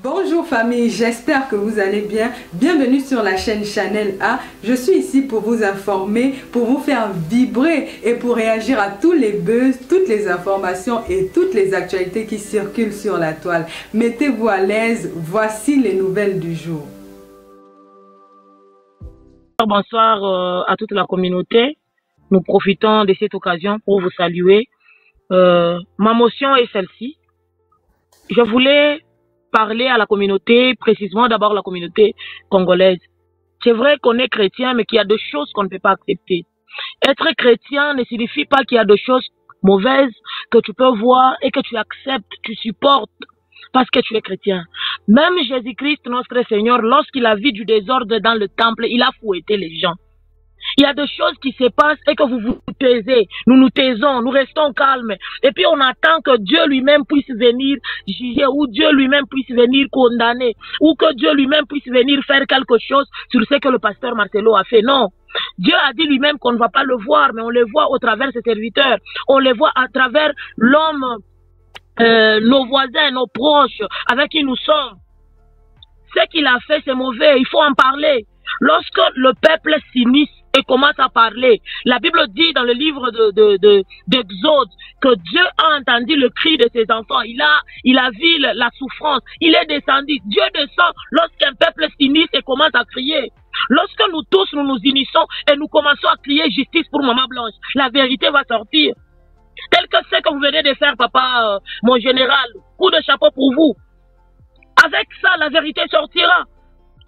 Bonjour famille, j'espère que vous allez bien. Bienvenue sur la chaîne Channel A. Je suis ici pour vous informer, pour vous faire vibrer et pour réagir à tous les buzz, toutes les informations et toutes les actualités qui circulent sur la toile. Mettez-vous à l'aise, voici les nouvelles du jour. Bonsoir à toute la communauté. Nous profitons de cette occasion pour vous saluer. Ma motion est celle-ci. Je voulais parler à la communauté, précisément d'abord la communauté congolaise. C'est vrai qu'on est chrétien, mais qu'il y a des choses qu'on ne peut pas accepter. Être chrétien ne signifie pas qu'il y a des choses mauvaises que tu peux voir et que tu acceptes, tu supportes parce que tu es chrétien. Même Jésus-Christ, notre Seigneur, lorsqu'il a vu du désordre dans le temple, il a fouetté les gens. Il y a des choses qui se passent et que vous vous taisez. Nous nous taisons, nous restons calmes. Et puis on attend que Dieu lui-même puisse venir juger, ou Dieu lui-même puisse venir condamner, ou que Dieu lui-même puisse venir faire quelque chose sur ce que le pasteur Marcelo a fait. Non. Dieu a dit lui-même qu'on ne va pas le voir, mais on le voit au travers de ses serviteurs. On le voit à travers l'homme, nos voisins, nos proches, avec qui nous sommes. Ce qu'il a fait, c'est mauvais. Il faut en parler. Lorsque le peuple s'unit et commence à parler, la Bible dit dans le livre d'Exode que Dieu a entendu le cri de ses enfants. Il a vu la souffrance. Il est descendu. Dieu descend lorsqu'un peuple s'unit et commence à crier. Lorsque nous tous nous nous unissons et nous commençons à crier justice pour Maman Blanche, la vérité va sortir. Tel que ce que vous venez de faire, papa, mon général, coup de chapeau pour vous. Avec ça, la vérité sortira.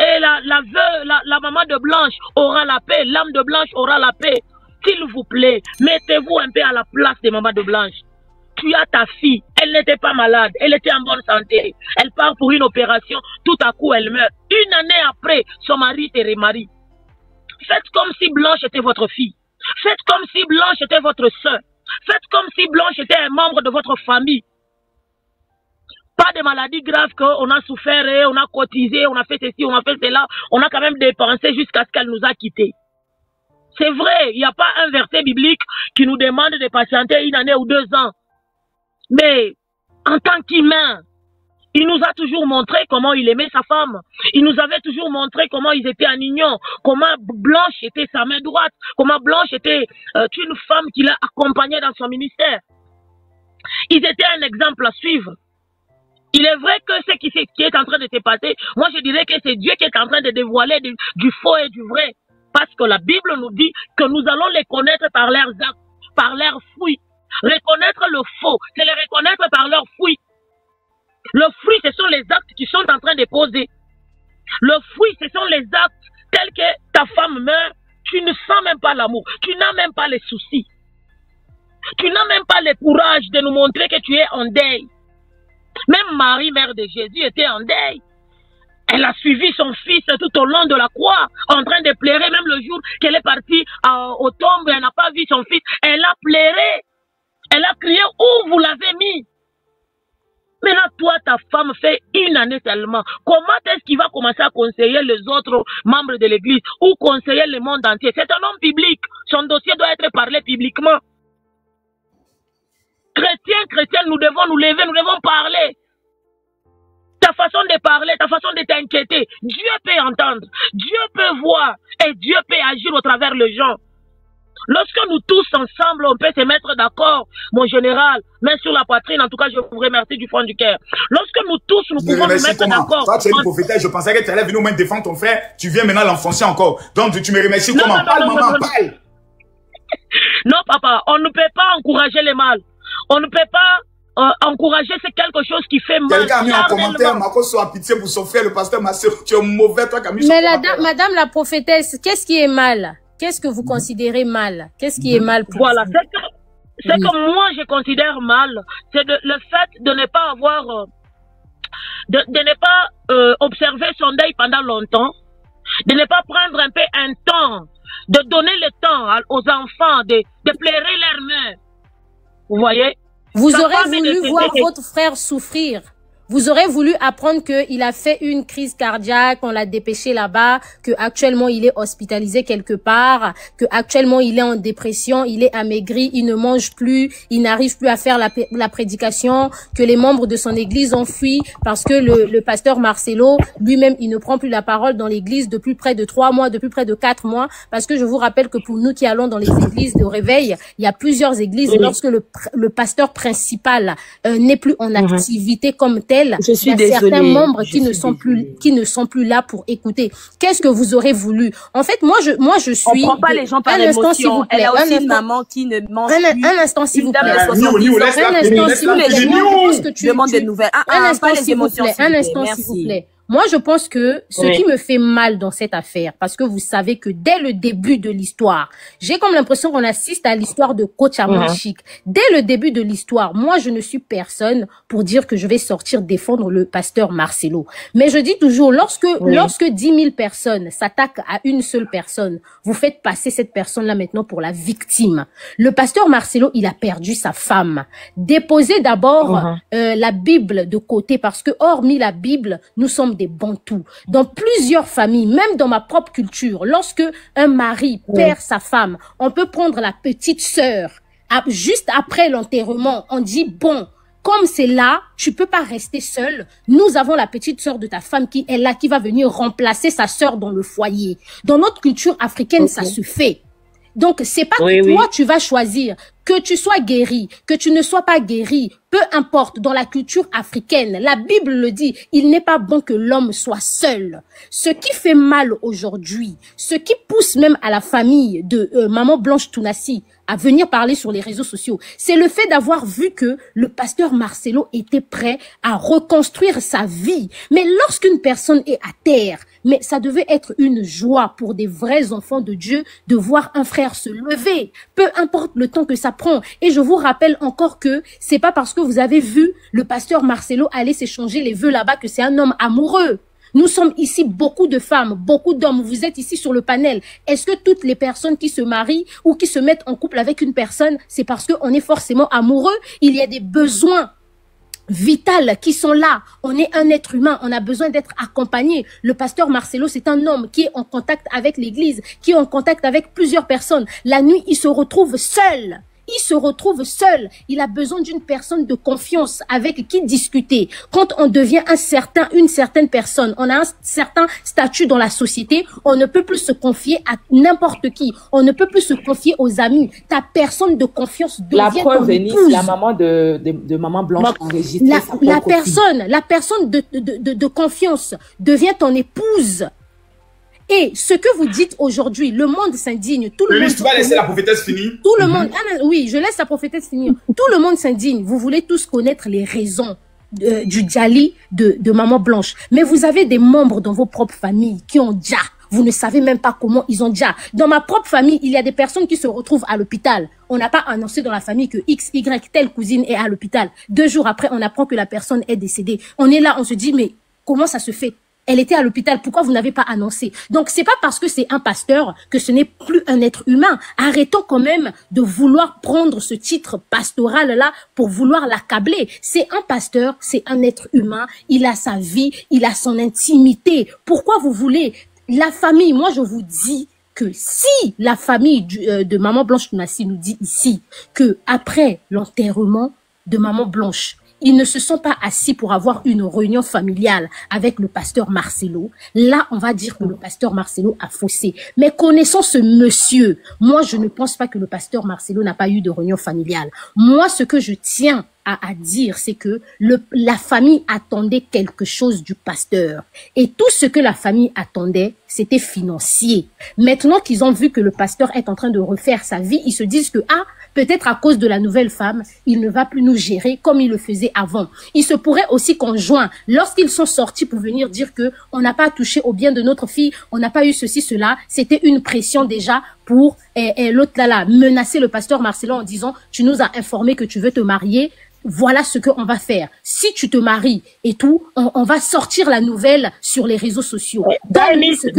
Et la maman de Blanche aura la paix, l'âme de Blanche aura la paix. S'il vous plaît, mettez-vous un peu à la place de maman de Blanche. Tu as ta fille, elle n'était pas malade, elle était en bonne santé. Elle part pour une opération, tout à coup elle meurt. Une année après, son mari se remarie. Faites comme si Blanche était votre fille. Faites comme si Blanche était votre soeur. Faites comme si Blanche était un membre de votre famille. Pas de maladies graves qu'on a souffert, on a cotisé, on a fait ceci, on a fait cela. On a quand même dépensé jusqu'à ce qu'elle nous a quittés. C'est vrai, il n'y a pas un verset biblique qui nous demande de patienter une année ou 2 ans. Mais en tant qu'humain, il nous a toujours montré comment il aimait sa femme. Il nous avait toujours montré comment ils étaient en union, comment Blanche était sa main droite, comment Blanche était une femme qui l'a accompagnée dans son ministère. Ils étaient un exemple à suivre. Il est vrai que ce qui est en train de se passer, moi je dirais que c'est Dieu qui est en train de dévoiler du faux et du vrai. Parce que la Bible nous dit que nous allons les connaître par leurs actes, par leurs fruits. Reconnaître le faux, c'est les reconnaître par leurs fruits. Le fruit, ce sont les actes qui sont en train de poser. Le fruit, ce sont les actes tels que ta femme meurt, tu ne sens même pas l'amour, tu n'as même pas les soucis. Tu n'as même pas le courage de nous montrer que tu es en deuil. Même Marie, mère de Jésus, était en deuil. Elle a suivi son fils tout au long de la croix, en train de pleurer, même le jour qu'elle est partie au tombe, elle n'a pas vu son fils. Elle a pleuré. Elle a crié, où vous l'avez mis? Maintenant, toi, ta femme fait 1 année seulement. Comment est-ce qu'il va commencer à conseiller les autres membres de l'église ou conseiller le monde entier? C'est un homme public. Son dossier doit être parlé publiquement. Chrétien, nous devons nous lever, nous devons parler. Ta façon de parler, ta façon de t'inquiéter, Dieu peut entendre, Dieu peut voir et Dieu peut agir au travers les gens. Lorsque nous tous ensemble, on peut se mettre d'accord, mon général, main sur la poitrine, en tout cas, je vous remercie du fond du cœur. Lorsque nous tous, nous pouvons nous mettre d'accord. Toi, tu es une prophétesse, je pensais que tu allais venir au moins défendre ton frère, tu viens maintenant l'enfoncer encore. Donc, tu me remercies comment? Parle, maman, parle. Non, papa, on ne peut pas encourager le mal. On ne peut pas encourager, c'est quelque chose qui fait mal. Quelqu'un a mis en commentaire, Marco, sois pitié pour son frère, le pasteur Marcelo. Tu es mauvais, toi qui as mis Mais madame la prophétesse, qu'est-ce qui est mal? Qu'est-ce que vous considérez mal? Qu'est-ce qui est mal pour Voilà, vous? ce que moi je considère mal, c'est le fait de ne pas avoir, de ne pas observer son deuil pendant longtemps, de ne pas prendre un peu un temps, de donner le temps aux enfants, de pleurer leur mère. Vous voyez? Vous aurez voulu voir votre frère souffrir. Vous aurez voulu apprendre qu'il a fait une crise cardiaque, on l'a dépêché là-bas, que actuellement il est hospitalisé quelque part, que actuellement il est en dépression, il est amaigri, il ne mange plus, il n'arrive plus à faire la prédication, que les membres de son église ont fui parce que le pasteur Marcelo, lui-même, il ne prend plus la parole dans l'église depuis près de 3 mois, depuis près de 4 mois, parce que je vous rappelle que pour nous qui allons dans les églises de réveil, il y a plusieurs églises, et lorsque le pasteur principal n'est plus en activité comme tel, il y a certains membres qui ne sont plus là pour écouter. Qu'est-ce que vous aurez voulu? En fait, moi je suis. On prend pas les gens par l'émotion. Elle a aussi une maman qui ne mange plus. Un instant, s'il vous plaît. Un instant, s'il vous plaît. Moi, je pense que ce qui me fait mal dans cette affaire, parce que vous savez que dès le début de l'histoire, j'ai comme l'impression qu'on assiste à l'histoire de Coach Amanchik. Dès le début de l'histoire, moi, je ne suis personne pour dire que je vais sortir défendre le pasteur Marcelo. Mais je dis toujours, lorsque 10 000 personnes s'attaquent à une seule personne, vous faites passer cette personne-là maintenant pour la victime. Le pasteur Marcelo, il a perdu sa femme. Déposez d'abord la Bible de côté, parce que hormis la Bible, nous sommes des bantous. Dans plusieurs familles, même dans ma propre culture, lorsque un mari perd sa femme, on peut prendre la petite sœur. Juste après l'enterrement, on dit, bon, comme c'est là, tu peux pas rester seule. Nous avons la petite sœur de ta femme qui est là, qui va venir remplacer sa sœur dans le foyer. Dans notre culture africaine, ça se fait. Donc, c'est pas que toi, tu vas choisir. Que tu sois guéri, que tu ne sois pas guéri, peu importe, dans la culture africaine, la Bible le dit, il n'est pas bon que l'homme soit seul. Ce qui fait mal aujourd'hui, ce qui pousse même à la famille de Maman Blanche Tounassi à venir parler sur les réseaux sociaux, c'est le fait d'avoir vu que le pasteur Marcelo était prêt à reconstruire sa vie. Mais lorsqu'une personne est à terre, mais ça devait être une joie pour des vrais enfants de Dieu de voir un frère se lever, peu importe le temps que ça prend. Et je vous rappelle encore que c'est pas parce que vous avez vu le pasteur Marcelo aller s'échanger les vœux là-bas que c'est un homme amoureux. Nous sommes ici beaucoup de femmes, beaucoup d'hommes. Vous êtes ici sur le panel. Est-ce que toutes les personnes qui se marient ou qui se mettent en couple avec une personne, c'est parce qu'on est forcément amoureux? Il y a des besoins vitaux qui sont là. On est un être humain, on a besoin d'être accompagné. Le pasteur Marcelo, c'est un homme qui est en contact avec l'église, qui est en contact avec plusieurs personnes. La nuit, il se retrouve seul. Il se retrouve seul. Il a besoin d'une personne de confiance avec qui discuter. Quand on devient une certaine personne, on a un certain statut dans la société, on ne peut plus se confier à n'importe qui. On ne peut plus se confier aux amis. Ta personne de confiance devient ton épouse. La maman de Maman Blanche enregistrée. La personne de confiance devient ton épouse. Et ce que vous dites aujourd'hui, le monde s'indigne. Tout le monde. Tu vas laisser la prophétesse finir. Tout le monde. Oui, je laisse la prophétesse finir. Tout le monde s'indigne. Vous voulez tous connaître les raisons du Djali de Maman Blanche. Mais vous avez des membres dans vos propres familles qui ont Dja. Vous ne savez même pas comment ils ont Dja. Dans ma propre famille, il y a des personnes qui se retrouvent à l'hôpital. On n'a pas annoncé dans la famille que X, Y, telle cousine est à l'hôpital. 2 jours après, on apprend que la personne est décédée. On est là, on se dit, mais comment ça se fait? Elle était à l'hôpital, pourquoi vous n'avez pas annoncé? Donc, c'est pas parce que c'est un pasteur que ce n'est plus un être humain. Arrêtons quand même de vouloir prendre ce titre pastoral-là pour vouloir l'accabler. C'est un pasteur, c'est un être humain, il a sa vie, il a son intimité. Pourquoi vous voulez? La famille, moi je vous dis que si la famille de Maman Blanche Tounassi nous dit ici que après l'enterrement de Maman Blanche, ils ne se sont pas assis pour avoir une réunion familiale avec le pasteur Marcelo. Là, on va dire que le pasteur Marcelo a faussé. Mais connaissant ce monsieur, moi, je ne pense pas que le pasteur Marcelo n'a pas eu de réunion familiale. Moi, ce que je tiens à dire, c'est que la famille attendait quelque chose du pasteur. Et tout ce que la famille attendait, c'était financier. Maintenant qu'ils ont vu que le pasteur est en train de refaire sa vie, ils se disent que, peut-être à cause de la nouvelle femme, il ne va plus nous gérer comme il le faisait avant. Il se pourrait aussi qu'en juin, lorsqu'ils sont sortis pour venir dire que on n'a pas touché au bien de notre fille, on n'a pas eu ceci, cela, c'était une pression déjà pour l'autre là, menacer le pasteur Marcelo en disant, tu nous as informé que tu veux te marier, voilà ce qu'on va faire. Si tu te maries et tout, on va sortir la nouvelle sur les réseaux sociaux. C'était juste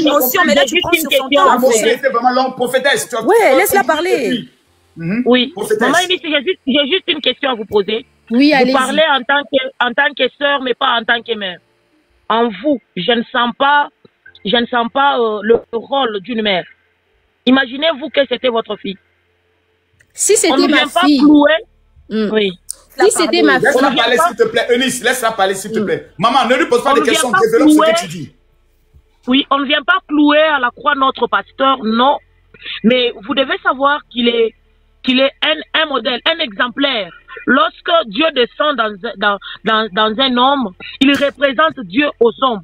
une notion, mais là tu prends sur son temps. C'est vraiment longue prophétesse. Ouais, laisse-la parler. Oui. Maman, j'ai juste une question à vous poser. Oui, allez-y. Vous parlez en tant que sœur, mais pas en tant que mère. En vous, je ne sens pas le rôle d'une mère. Imaginez-vous que c'était votre fille. Si c'était ma fille. On ne vient pas clouer. Oui. Si c'était ma fille. Laisse-la parler, s'il te plaît. Eunice, laisse-la parler, s'il te plaît. Maman, ne lui pose pas de questions. Développe ce que tu dis. Oui, on ne vient pas clouer à la croix notre pasteur, non. Mais vous devez savoir qu'il est un modèle, un exemplaire. Lorsque Dieu descend dans un homme, il représente Dieu aux hommes.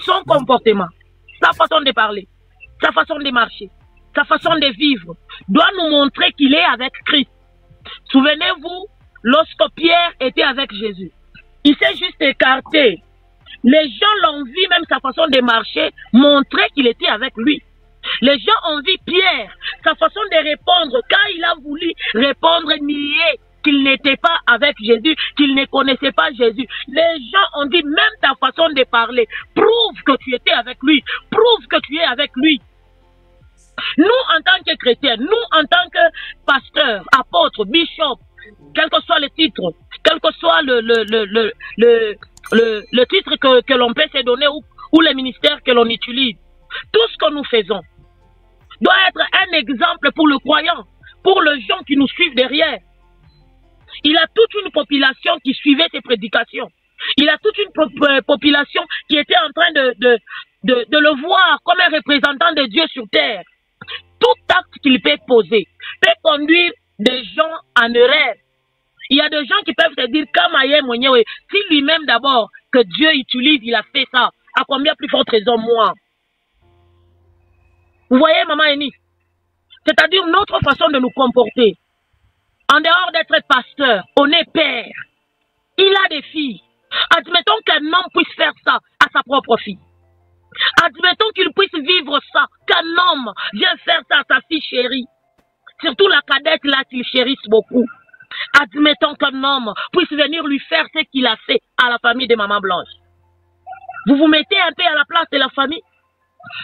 Son comportement, sa façon de parler, sa façon de marcher, sa façon de vivre, doit nous montrer qu'il est avec Christ. Souvenez-vous, lorsque Pierre était avec Jésus, il s'est juste écarté. Les gens l'ont vu, même sa façon de marcher, montrer qu'il était avec lui. Les gens ont vu Pierre, sa façon de répondre, quand il a voulu répondre, nier qu'il n'était pas avec Jésus, qu'il ne connaissait pas Jésus. Les gens ont dit, même ta façon de parler, prouve que tu étais avec lui, prouve que tu es avec lui. Nous, en tant que chrétiens, nous, en tant que pasteurs, apôtres, bishops, quel que soit le titre, quel que soit le titre que l'on peut se donner ou le ministère que l'on utilise, tout ce que nous faisons doit être un exemple pour le croyant, pour les gens qui nous suivent derrière. Il a toute une population qui suivait ses prédications. Il a toute une population qui était en train de le voir comme un représentant de Dieu sur terre. Tout acte qu'il peut poser peut conduire des gens en erreur. Il y a des gens qui peuvent se dire, si lui-même d'abord que Dieu utilise, il a fait ça, à combien plus forte raison moi? Vous voyez, maman Eni? C'est-à-dire notre façon de nous comporter. En dehors d'être pasteur, on est père. Il a des filles. Admettons qu'un homme puisse faire ça à sa propre fille. Admettons qu'il puisse vivre ça, qu'un homme vienne faire ça à sa fille chérie. Surtout la cadette là qu'il chérisse beaucoup. Admettons qu'un homme puisse venir lui faire ce qu'il a fait à la famille de Maman Blanche. Vous vous mettez un peu à la place de la famille.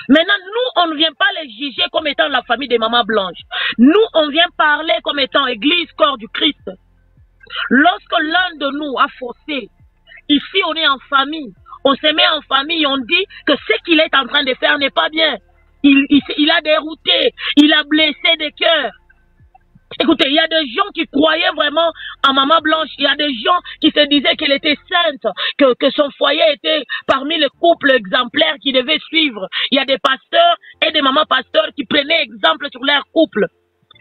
Maintenant, nous, on ne vient pas les juger comme étant la famille de Maman Blanche. Nous, on vient parler comme étant Église, corps du Christ. Lorsque l'un de nous a faussé, ici on est en famille, on se met en famille, on dit que ce qu'il est en train de faire n'est pas bien. Il a dérouté, il a blessé des cœurs. Écoutez, il y a des gens qui croyaient vraiment en Maman Blanche. Il y a des gens qui se disaient qu'elle était sainte, que son foyer était parmi les couples exemplaires qui devaient suivre. Il y a des pasteurs et des mamans pasteurs qui prenaient exemple sur leur couple.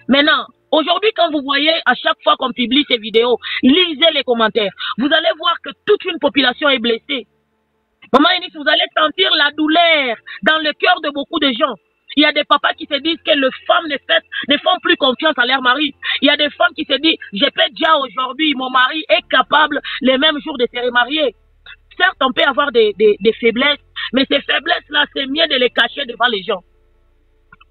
Maintenant, aujourd'hui, quand vous voyez à chaque fois qu'on publie ces vidéos, lisez les commentaires. Vous allez voir que toute une population est blessée. Maman Eunice, vous allez sentir la douleur dans le cœur de beaucoup de gens. Il y a des papas qui se disent que les femmes ne font plus confiance à leur mari. Il y a des femmes qui se disent, je peux déjà aujourd'hui, mon mari est capable les mêmes jours de se remarier. Certes, on peut avoir des faiblesses, mais ces faiblesses-là, c'est mieux de les cacher devant les gens.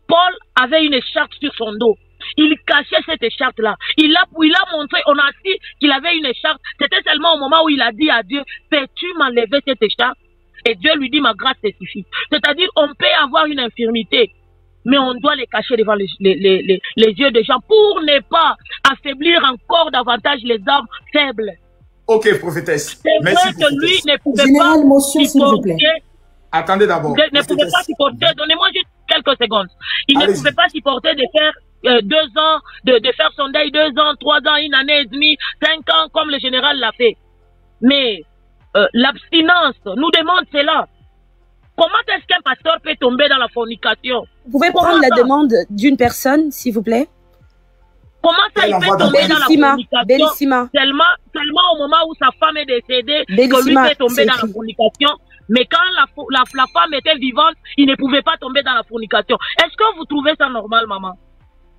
Paul avait une écharpe sur son dos. Il cachait cette écharpe-là. Il a montré, on a dit qu'il avait une écharpe. C'était seulement au moment où il a dit à Dieu, peux-tu m'enlever cette écharpe? Et Dieu lui dit, ma grâce te suffit. C'est-à-dire, on peut avoir une infirmité, mais on doit les cacher devant les yeux des gens pour ne pas affaiblir encore davantage les hommes faibles. Ok, prophétesse. C'est vrai que lui ne pouvait pas supporter. Attendez d'abord. Ne pouvait pas supporter. Donnez-moi juste quelques secondes. Il ne pouvait pas supporter de faire 2 ans, de faire son deuil 2 ans, 3 ans, 1 année et demie, 5 ans, comme le général l'a fait. Mais l'abstinence nous demande cela. Comment est-ce qu'un pasteur peut tomber dans la fornication? Vous pouvez prendre la demande d'une personne, s'il vous plaît? Comment ça, il peut tomber dans la fornication? Bellissima. Seulement au moment où sa femme est décédée, que lui peut tomber dans la fornication. Mais quand la femme était vivante, il ne pouvait pas tomber dans la fornication. Est-ce que vous trouvez ça normal, maman?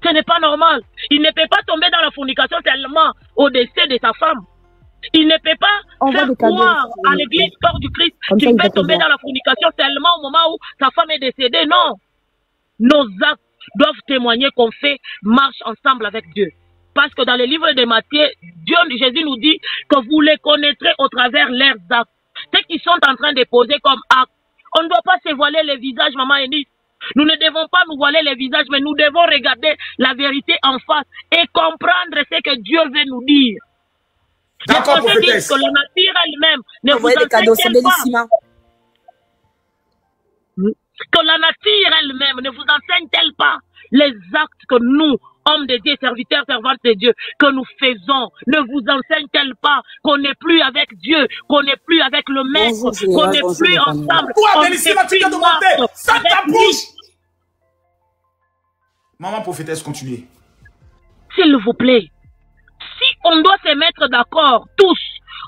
Ce n'est pas normal. Il ne peut pas tomber dans la fornication seulement au décès de sa femme. Il ne peut pas faire croire à l'église corps du Christ qu'il peut tomber dans la fornication seulement au moment où sa femme est décédée. Non. Nos actes doivent témoigner qu'on fait marche ensemble avec Dieu. Parce que dans le livre de Matthieu, Jésus nous dit que vous les connaîtrez au travers leurs actes. Ce qu'ils sont en train de poser comme actes. On ne doit pas se voiler les visages, maman Eunice. Nous ne devons pas nous voiler les visages, mais nous devons regarder la vérité en face et comprendre ce que Dieu veut nous dire. D'accord, Les Français disent prophétesse. que la nature elle-même ne vous Envoyez des cadeaux, c'est enseigne-t-elle pas bellissima. que la nature elle-même ne vous enseigne-t-elle pas les actes que nous, hommes de Dieu, serviteurs, servantes de Dieu, que nous faisons, ne vous enseigne-t-elle pas qu'on n'est plus avec Dieu, qu'on n'est plus avec le Maître, Bonjour, qu'on n'est bonjour, plus bonjour. ensemble? Toi, on Bellissima, ne tu fait t'as plus demandé. marche Ferme ta avec lui. bouche. Maman prophétesse, continuez. S'il vous plaît, si on doit se mettre d'accord, tous,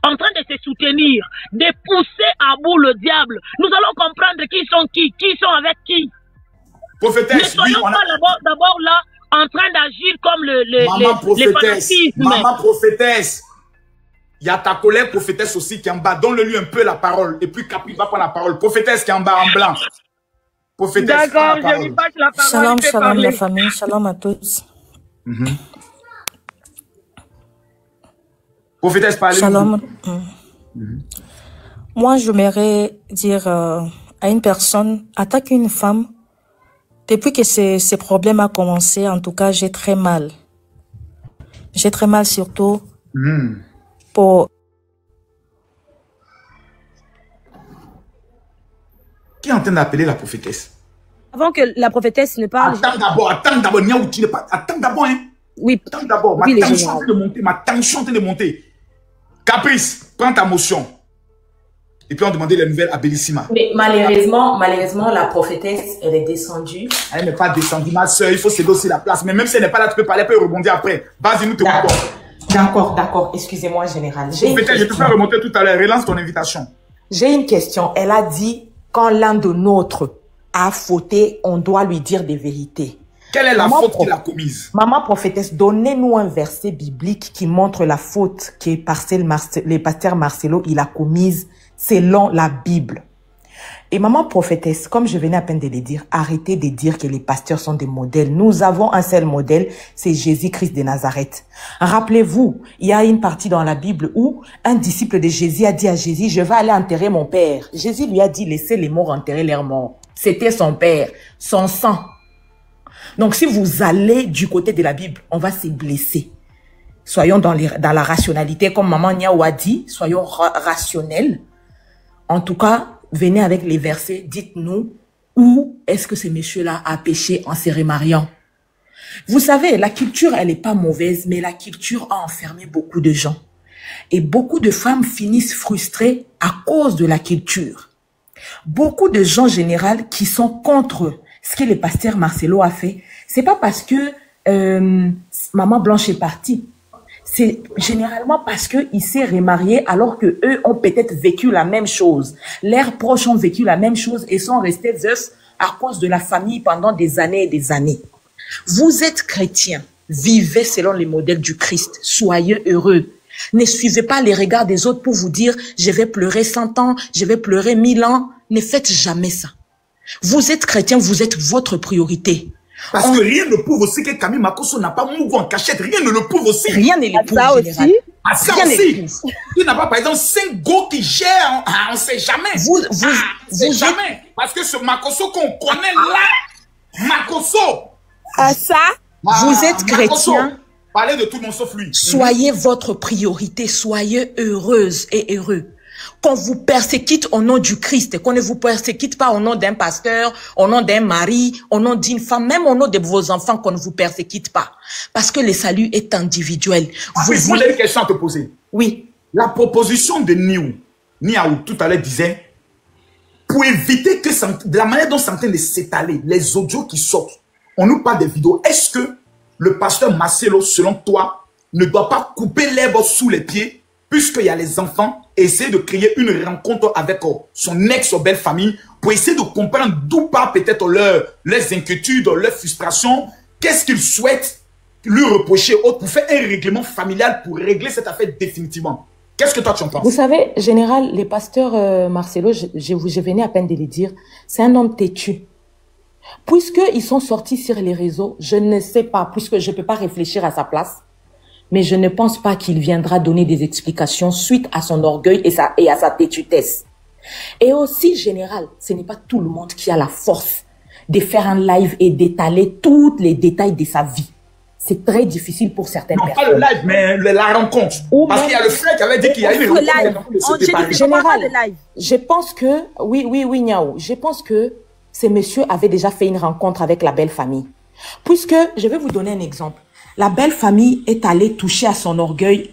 en train de se soutenir, de pousser à bout le diable, nous allons comprendre qui sont avec qui. Ne Prophétesse, oui, soyons on a... pas d'abord là en train d'agir comme Maman les prophétesse, fanatismes. maman prophétesse. Il y a ta collègue prophétesse aussi qui est en bas. Donne-lui un peu la parole. Et puis Capri va prendre la parole. Prophétesse qui est en bas en blanc. Prophétesse. D'accord, prends la je lui parole. passe la parole. Shalom, il peut shalom parler. la famille, shalom à tous. Prophétesse, parlez. Shalom. Moi, j'aimerais dire à une personne, attaque une femme. Depuis que ces problèmes ont commencé, en tout cas, j'ai très mal. J'ai très mal surtout pour... Qui est en train d'appeler la prophétesse? Avant que la prophétesse ne parle... Attends d'abord, Niaou, tu n'es pas... Attends d'abord, hein. Oui. Attends d'abord, Oui, les ma tension est en généraux. train de monter, ma tension est en train de monter. Caprice, prends ta motion. Et puis on demandait les nouvelles à Bellissima. Mais malheureusement, la prophétesse, elle est descendue. Elle n'est pas descendue, ma soeur, il faut céder aussi la place. Mais même si elle n'est pas là, tu peux parler, elle peut rebondir après. Vas-y, nous te coupons. D'accord. Excusez-moi, général. Prophétesse, je te fais remonter tout à l'heure. Relance ton invitation. J'ai une question. Elle a dit, quand l'un de nôtres a fauté, on doit lui dire des vérités. Quelle est la Maman faute qu'il a commise? Maman prophétesse, donnez-nous un verset biblique qui montre la faute que le pasteur Marcelo, il a commise selon la Bible. Et maman prophétesse, comme je venais à peine de le dire, arrêtez de dire que les pasteurs sont des modèles. Nous avons un seul modèle, c'est Jésus-Christ de Nazareth. Rappelez-vous, il y a une partie dans la Bible où un disciple de Jésus a dit à Jésus, je vais aller enterrer mon père. Jésus lui a dit, laissez les morts enterrer leurs morts. C'était son père, son sang. Donc, si vous allez du côté de la Bible, on va se blesser. Soyons dans la rationalité, comme Maman Niaou a dit, soyons rationnels. En tout cas, venez avec les versets, dites-nous où est-ce que ce monsieur-là a péché en se remariant. Vous savez, la culture, elle n'est pas mauvaise, mais la culture a enfermé beaucoup de gens. Et beaucoup de femmes finissent frustrées à cause de la culture. Beaucoup de gens en général qui sont contre ce que le pasteur Marcelo a fait, c'est pas parce que Maman Blanche est partie. C'est généralement parce qu'il s'est remarié alors que eux ont peut-être vécu la même chose. Leurs proches ont vécu la même chose et sont restés veufs à cause de la famille pendant des années et des années. Vous êtes chrétien, vivez selon les modèles du Christ, soyez heureux. Ne suivez pas les regards des autres pour vous dire « je vais pleurer 100 ans, je vais pleurer 1000 ans ». Ne faites jamais ça. Vous êtes chrétien, vous êtes votre priorité. Parce que rien ne prouve aussi que Camille Makosso n'a pas mouvé en cachette. Rien ne le prouve aussi. Rien ne le prouve, Ça général. aussi. Ah, ça Rien ne aussi. le prouve. Tu n'as pas, par exemple, 5 go qui gèrent. On ne sait jamais. Vous Jamais. Parce que ce Makosso qu'on connaît là, Makosso. À ça, Vous êtes Makosso. chrétien. Parlez de tout le monde sauf lui. Soyez votre priorité, soyez heureuse et heureux. Qu'on vous persécute au nom du Christ, qu'on ne vous persécute pas au nom d'un pasteur, au nom d'un mari, au nom d'une femme, même au nom de vos enfants, qu'on ne vous persécute pas. Parce que le salut est individuel. Vous voulez une question à te poser? Oui. La proposition de Niaou tout à l'heure disait, pour éviter que de la manière dont c'est en train de s'étaler, les audios qui sortent, on nous parle des vidéos. Est-ce que le pasteur Marcelo, selon toi, ne doit pas couper l'herbe sous les pieds, puisqu'il y a les enfants, et essayer de créer une rencontre avec son ex-belle famille, pour essayer de comprendre d'où part peut-être leurs inquiétudes, leurs frustrations, qu'est-ce qu'ils souhaitent lui reprocher, pour faire un règlement familial pour régler cette affaire définitivement. Qu'est-ce que toi tu en penses? Vous savez, général, les pasteurs Marcelo, je venais à peine de le dire, c'est un homme têtu. Puisqu'ils sont sortis sur les réseaux, je ne sais pas, puisque je ne peux pas réfléchir à sa place, mais je ne pense pas qu'il viendra donner des explications suite à son orgueil et à sa têtutesse. Et aussi, général, ce n'est pas tout le monde qui a la force de faire un live et d'étaler tous les détails de sa vie. c'est très difficile pour certaines non, personnes. Non, pas le live, mais la rencontre. Parce qu'il y a le frère qui avait dit qu'il y a une rencontre. Général, je pense que, oui, Niao, je pense que ces messieurs avaient déjà fait une rencontre avec la belle famille. Puisque, je vais vous donner un exemple. La belle famille est allée toucher à son orgueil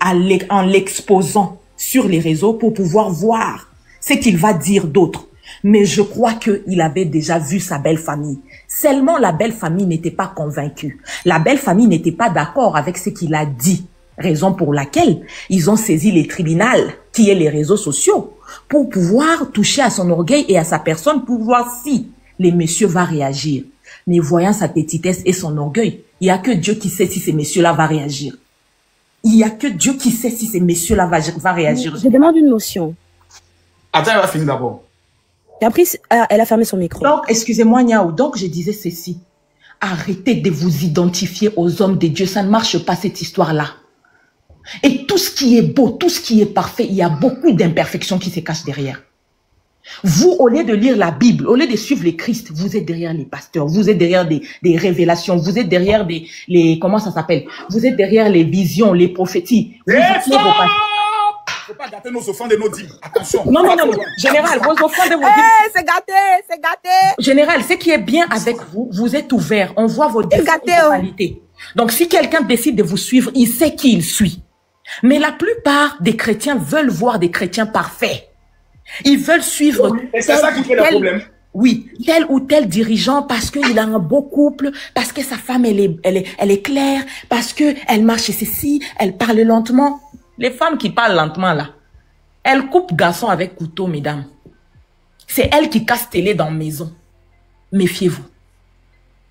en l'exposant sur les réseaux pour pouvoir voir ce qu'il va dire d'autres. Mais je crois qu'il avait déjà vu sa belle famille. Seulement, la belle famille n'était pas convaincue. La belle famille n'était pas d'accord avec ce qu'il a dit. Raison pour laquelle ils ont saisi les tribunaux, qui est les réseaux sociaux, pour pouvoir toucher à son orgueil et à sa personne pour voir si les messieurs vont réagir. Mais voyant sa petitesse et son orgueil, il n'y a que Dieu qui sait si ces messieurs-là vont réagir. Il n'y a que Dieu qui sait si ces messieurs-là vont réagir. Je demande une motion. Attends, elle va finir d'abord. Caprice, elle a fermé son micro. Donc, excusez-moi, Niao. Donc, je disais ceci. Arrêtez de vous identifier aux hommes de Dieu. Ça ne marche pas, cette histoire-là. Et tout ce qui est beau, tout ce qui est parfait, il y a beaucoup d'imperfections qui se cachent derrière. Vous, au lieu de lire la Bible, au lieu de suivre les Christ, vous êtes derrière les pasteurs, vous êtes derrière des révélations, vous êtes derrière comment ça s'appelle? Vous êtes derrière les visions, les prophéties. Faut pas gâter nos offrandes et nos dîmes. Attention. Non. Général, vos offrandes et vos dîmes. C'est gâté. Général, ce qui est bien avec vous, vous êtes ouvert. On voit vos défauts et vos qualités. Donc, si quelqu'un décide de vous suivre, il sait qui il suit. Mais la plupart des chrétiens veulent voir des chrétiens parfaits. Ils veulent suivre. Et c'est ça qui fait le problème. Oui, tel ou tel dirigeant parce qu'il a un beau couple, parce que sa femme, elle est claire, parce qu'elle marche ceci, elle parle lentement. Les femmes qui parlent lentement, là, elles coupent garçons avec couteau, mesdames. C'est elles qui cassent télé dans la maison. Méfiez-vous.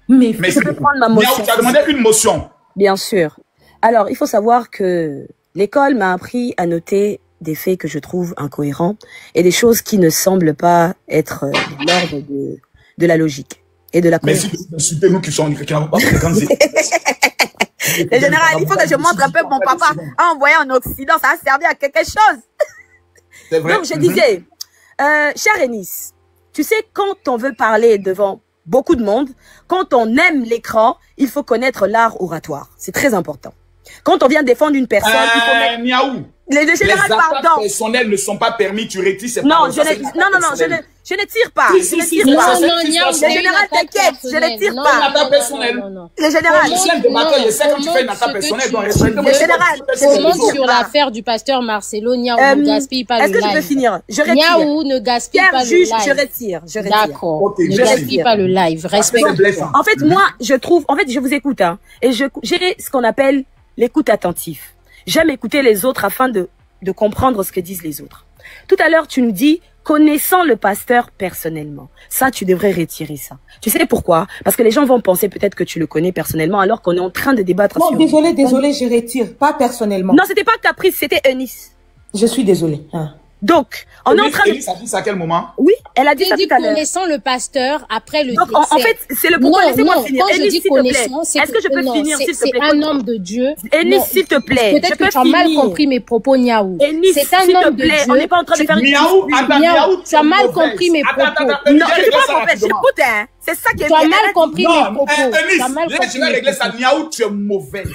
Mais je peux prendre ma motion. Tu as demandé une motion. Bien sûr. Alors, il faut savoir que l'école m'a appris à noter des faits que je trouve incohérents et des choses qui ne semblent pas être de l'ordre de la logique et de la cohérence. Mais si nous qui sommes qui n'avons pas fréquenté. Le général, il faut que je montre un peu mon papa a envoyé en Occident, ça a servi à quelque chose. C'est vrai. Donc je disais, cher Enis, tu sais, quand on veut parler devant beaucoup de monde, quand on aime l'écran, il faut connaître l'art oratoire. C'est très important. Quand on vient défendre une personne, il faut mettre... Miaou. Les attaques personnelles ne sont pas permis, tu retires ces paroles. Non, je ne tire pas. Je ne tire pas. Le général, t'inquiète, je ne tire pas. Une attaque personnelle. Le général. Je sais quand tu fais une attaque personnelle, donc le général. Comment sur l'affaire du pasteur Marcelo, Niaou ne gaspille pas le live. Est-ce que je peux finir? Je retire. Niaou ne gaspille pas le live. Je retire. D'accord. Ne gaspille pas le live. Respecte. En fait, moi, je trouve, en fait, je vous écoute, hein, et j'ai ce qu'on appelle l'écoute attentive. J'aime écouter les autres afin de comprendre ce que disent les autres. Tout à l'heure, tu nous dis, connaissant le pasteur personnellement. Ça, tu devrais retirer ça. Tu sais pourquoi? Parce que les gens vont penser peut-être que tu le connais personnellement alors qu'on est en train de débattre sur... Non, désolé, je retire. Pas personnellement. Non, c'était pas Caprice, c'était Eunice. Je suis désolée. Hein. Donc, on est en train de... Eunice a dit ça à quel moment? Oui, elle a dit ça tout à l'heure. Connaissant le pasteur après le décès. En fait, c'est le pourquoi. Laissez-moi finir. Quand je dis connaissant, est-ce que je peux finir, s'il te plaît? C'est un homme de Dieu. Eunice, s'il te plaît. Peut-être que tu as mal compris mes propos, Niaou. C'est un homme de Dieu. On n'est pas en train de faire une... Niaou, tu as mal compris mes propos. Non, je ne pas compris. J'écoute, hein. C'est ça qui est... Tu as mal compris mes propos. Eunice, je vais régler ça. Niaou, tu es mauvaise.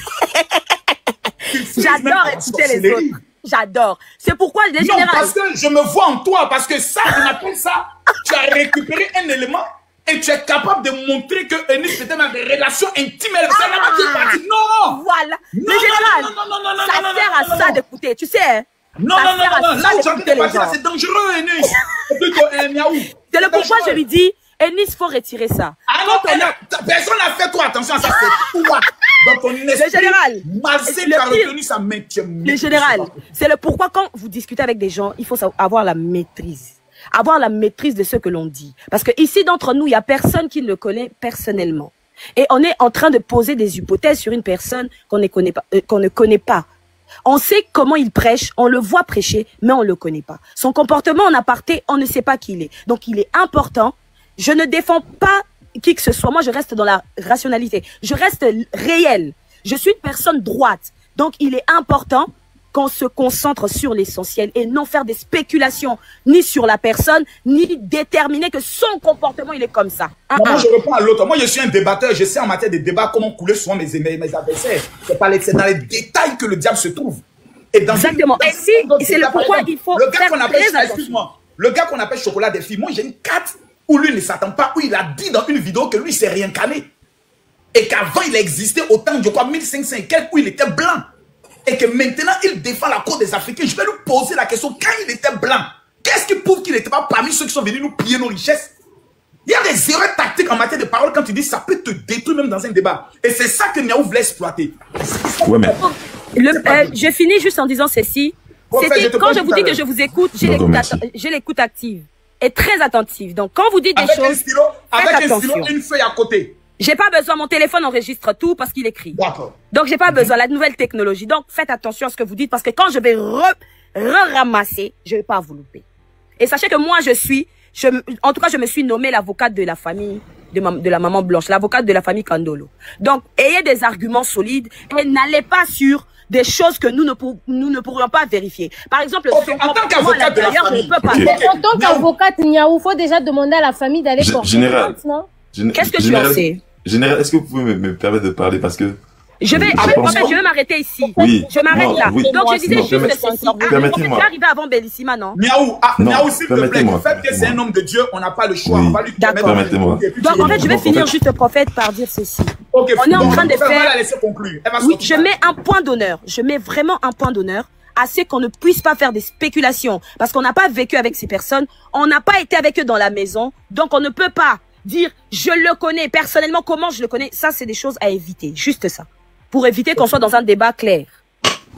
J'adore écouter les autres. J'adore. C'est pourquoi les générales... Non, parce que je me vois en toi, parce que ça, on appelle ça, tu as récupéré un élément et tu es capable de montrer que Eunice était dans des relations intimes. C'est là-bas qui est parti. Non! Voilà. Le général, ça sert à ça d'écouter, tu sais. Non. Là, c'est dangereux, Eunice. C'est le pourquoi je lui dis, Eunice, faut retirer ça. Ah non, personne n'a fait toi attention à ça, c'est toi. Dans ton esprit, le général, le général, c'est le pourquoi quand vous discutez avec des gens, il faut avoir la maîtrise. Avoir la maîtrise de ce que l'on dit. Parce que ici, d'entre nous, il n'y a personne qui le connaît personnellement. Et on est en train de poser des hypothèses sur une personne qu'on ne connaît pas. On sait comment il prêche, on le voit prêcher, mais on ne le connaît pas. Son comportement en aparté, on ne sait pas qui il est. Donc, il est important. Je ne défends pas qui que ce soit. Moi, je reste dans la rationalité. Je reste réel. Je suis une personne droite. Donc, il est important qu'on se concentre sur l'essentiel et non faire des spéculations ni sur la personne, ni déterminer que son comportement, il est comme ça. Moi, je réponds à l'autre. Moi, je suis un débatteur. Je sais en matière de débat comment couler souvent mes adversaires. C'est dans les détails que le diable se trouve. Et dans exactement. Et c'est le pourquoi il faut faire très attention. Le gars qu'on appelle Chocolat des filles, moi, j'ai une carte où lui ne s'attend pas, où il a dit dans une vidéo que lui s'est réincarné. Et qu'avant, il existait autant, je crois, 1500 et quelques, où il était blanc. Et que maintenant, il défend la cause des Africains. Je vais lui poser la question, quand il était blanc, qu'est-ce qui prouve qu'il n'était pas parmi ceux qui sont venus nous piller nos richesses? Il y a des erreurs tactiques en matière de parole quand tu dis ça peut te détruire même dans un débat. Et c'est ça que Niaou voulait exploiter. Ouais, mais... je finis juste en disant ceci. Quand je vous dis que je vous écoute, j'ai l'écoute active et très attentive. Donc, quand vous dites des choses, avec un stylo, une feuille à côté. J'ai pas besoin, mon téléphone enregistre tout parce qu'il écrit. D'accord. Donc, j'ai pas besoin, la nouvelle technologie. Donc, faites attention à ce que vous dites parce que quand je vais ramasser, je vais pas vous louper. Et sachez que moi, en tout cas, je me suis nommée l'avocate de la famille de la maman Blanche, l'avocate de la famille Kandolo. Donc, ayez des arguments solides et n'allez pas sur des choses que nous ne pourrions pas vérifier. Par exemple, en tant qu'avocate de la famille, en tant qu'avocate, Niaou, il faut déjà demander à la famille d'aller porter plainte, non? Qu'est-ce que tu en sais? Général, est-ce que vous pouvez me permettre de parler parce que je vais m'arrêter ici. Oui. Je m'arrête là. Oui. Donc, je disais juste ceci. Permettez-moi. Je vais arriver avant Bellissima, non? Miaou, s'il te plaît, le fait que c'est un homme de Dieu, on n'a pas le choix. Oui. On va lui permettre. Permettez-moi. Donc, en fait, je vais finir juste, prophète, par dire ceci. Okay, on est en train de faire... la laisser conclure. Oui, je mets un point d'honneur. Je mets vraiment un point d'honneur à ce qu'on ne puisse pas faire des spéculations. Parce qu'on n'a pas vécu avec ces personnes. On n'a pas été avec eux dans la maison. Donc, on ne peut pas dire, je le connais personnellement, comment je le connais. Ça, c'est des choses à éviter. Juste ça. Pour éviter qu'on soit dans un débat clair.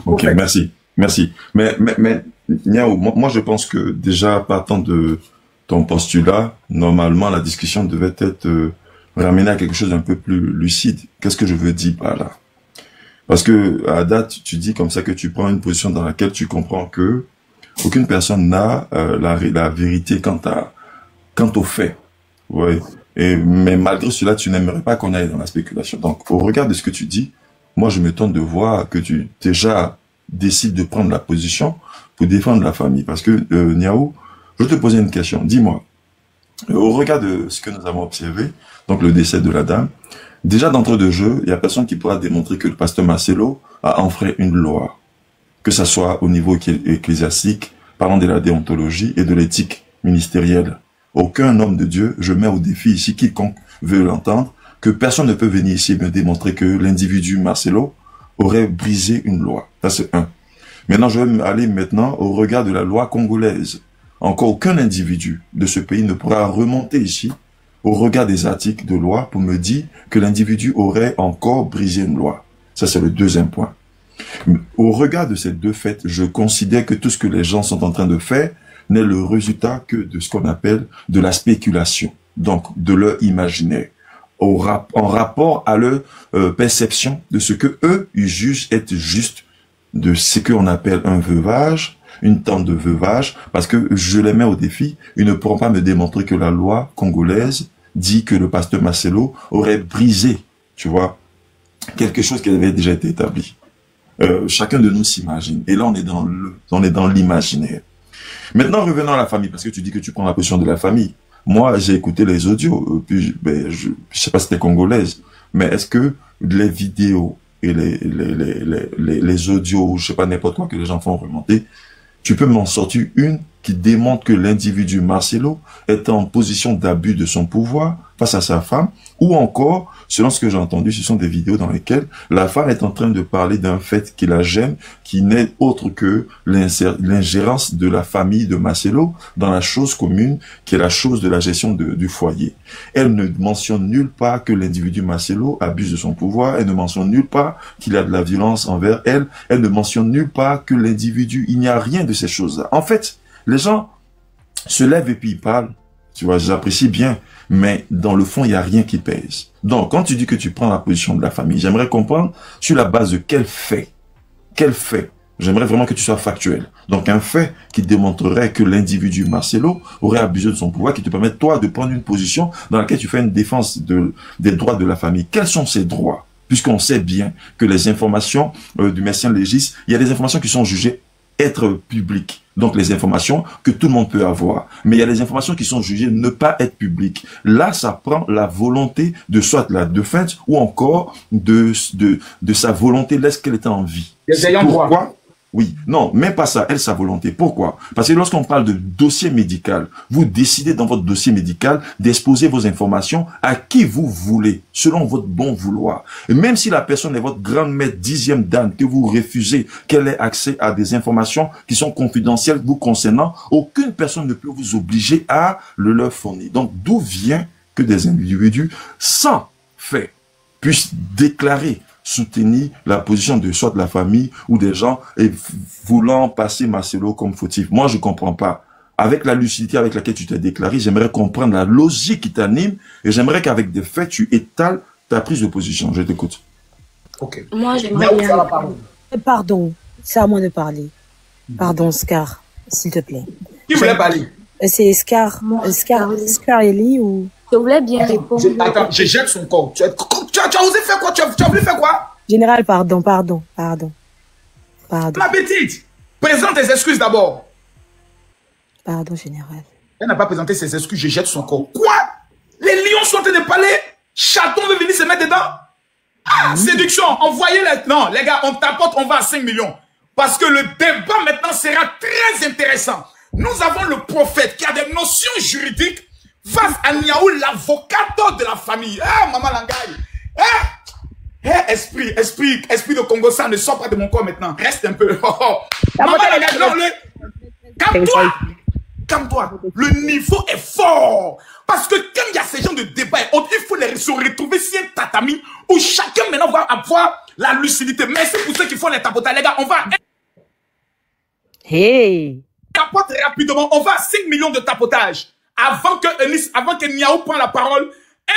Ok, merci. Merci. Mais Niaou, moi, je pense que déjà, partant de ton postulat, normalement, la discussion devait être ramenée à quelque chose d'un peu plus lucide. Qu'est-ce que je veux dire par là? Parce que, à date, tu dis comme ça que tu prends une position dans laquelle tu comprends que aucune personne n'a la vérité quant au fait. Ouais. Mais malgré cela, tu n'aimerais pas qu'on aille dans la spéculation. Donc, au regard de ce que tu dis, moi, je m'étonne de voir que tu déjà décides de prendre la position pour défendre la famille. Parce que, Niaou, je te posais une question. Dis-moi, au regard de ce que nous avons observé, donc le décès de la dame, déjà d'entrée de jeu, il n'y a personne qui pourra démontrer que le pasteur Marcelo a enfreint une loi. Que ça soit au niveau ecclésiastique, parlant de la déontologie et de l'éthique ministérielle. Aucun homme de Dieu, je mets au défi ici, quiconque veut l'entendre, que personne ne peut venir ici me démontrer que l'individu Marcelo aurait brisé une loi. Ça, c'est un. Maintenant, je vais aller maintenant au regard de la loi congolaise. Encore aucun individu de ce pays ne pourra remonter ici au regard des articles de loi pour me dire que l'individu aurait encore brisé une loi. Ça, c'est le deuxième point. Au regard de ces deux faits, je considère que tout ce que les gens sont en train de faire n'est le résultat que de ce qu'on appelle de la spéculation, donc de leur imaginaire, en rapport à leur perception de ce que eux ils jugent être juste, de ce qu'on appelle un veuvage, une tente de veuvage, parce que je les mets au défi, ils ne pourront pas me démontrer que la loi congolaise dit que le pasteur Marcelo aurait brisé, tu vois, quelque chose qui avait déjà été établi. Chacun de nous s'imagine, et là on est dans l'imaginaire. Maintenant, revenons à la famille, parce que tu dis que tu prends la position de la famille. Moi, j'ai écouté les audios, puis je sais pas si c'était congolaise, mais est-ce que les vidéos et les audios, je sais pas n'importe quoi que les gens font remonter, tu peux m'en sortir une qui démontre que l'individu Marcelo est en position d'abus de son pouvoir face à sa femme, ou encore, selon ce que j'ai entendu, ce sont des vidéos dans lesquelles la femme est en train de parler d'un fait qui la gêne, qui n'est autre que l'ingérence de la famille de Marcelo dans la chose commune, qui est la chose de la gestion du foyer. Elle ne mentionne nulle part que l'individu Marcelo abuse de son pouvoir, elle ne mentionne nulle part qu'il a de la violence envers elle, elle ne mentionne nulle part que l'individu, il n'y a rien de ces choses-là. En fait, les gens se lèvent et puis ils parlent, tu vois, j'apprécie bien, mais dans le fond, il n'y a rien qui pèse. Donc, quand tu dis que tu prends la position de la famille, j'aimerais comprendre sur la base de quel fait. J'aimerais vraiment que tu sois factuel. Donc, un fait qui démontrerait que l'individu Marcelo aurait abusé de son pouvoir, qui te permet, toi, de prendre une position dans laquelle tu fais une défense des droits de la famille. Quels sont ces droits? puisqu'on sait bien que les informations du médecin légiste, il y a des informations qui sont jugées être publiques. Donc les informations que tout le monde peut avoir. Mais il y a des informations qui sont jugées ne pas être publiques. Là, ça prend la volonté de soit la défunte ou encore de sa volonté lorsqu'elle est en vie. Pourquoi? Oui, non, même pas ça, elle, sa volonté. Pourquoi? Parce que lorsqu'on parle de dossier médical, vous décidez dans votre dossier médical d'exposer vos informations à qui vous voulez, selon votre bon vouloir. Et même si la personne est votre grande maître 10e dame, que vous refusez qu'elle ait accès à des informations qui sont confidentielles vous concernant, aucune personne ne peut vous obliger à le leur fournir. Donc, d'où vient que des individus, sans fait, puissent déclarer soutenir la position de soit de la famille ou des gens et voulant passer Marcelo comme fautif. Moi, je comprends pas. Avec la lucidité avec laquelle tu t'es déclaré, j'aimerais comprendre la logique qui t'anime et j'aimerais qu'avec des faits, tu étales ta prise de position. Je t'écoute. Ok. Moi, j'aimerais bien... Pardon, c'est à moi de parler. Pardon, Scar, s'il te plaît. Qui voulait parler? C'est Scar. Scar Eli ou... Je voulais bien répondre. Attends, je jette son corps. Tu as osé faire quoi? Tu as voulu faire quoi? Général, pardon. Ma petite, présente tes excuses d'abord. Pardon, général. Elle n'a pas présenté ses excuses, je jette son corps. Quoi? Les lions sont en train de parler? Chaton veut venir se mettre dedans? Ah, séduction, envoyez les... Non, les gars, on t'apporte, on va à 5 millions. Parce que le débat maintenant sera très intéressant. Nous avons le prophète qui a des notions juridiques face à Niaou, l'avocat de la famille. Eh, maman Langaï. Esprit de Congo, ça ne sort pas de mon corps maintenant. Reste un peu. Maman Langaï, non, calme-toi. Le niveau est fort. Parce que quand il y a ces gens de débat, il faut se retrouver sur un tatami où chacun maintenant va avoir la lucidité. Merci pour ceux qui font les tapotages. Les gars, on va... Hey! Tapote rapidement, on va à 5 millions de tapotages. Avant que Niaou prenne la parole,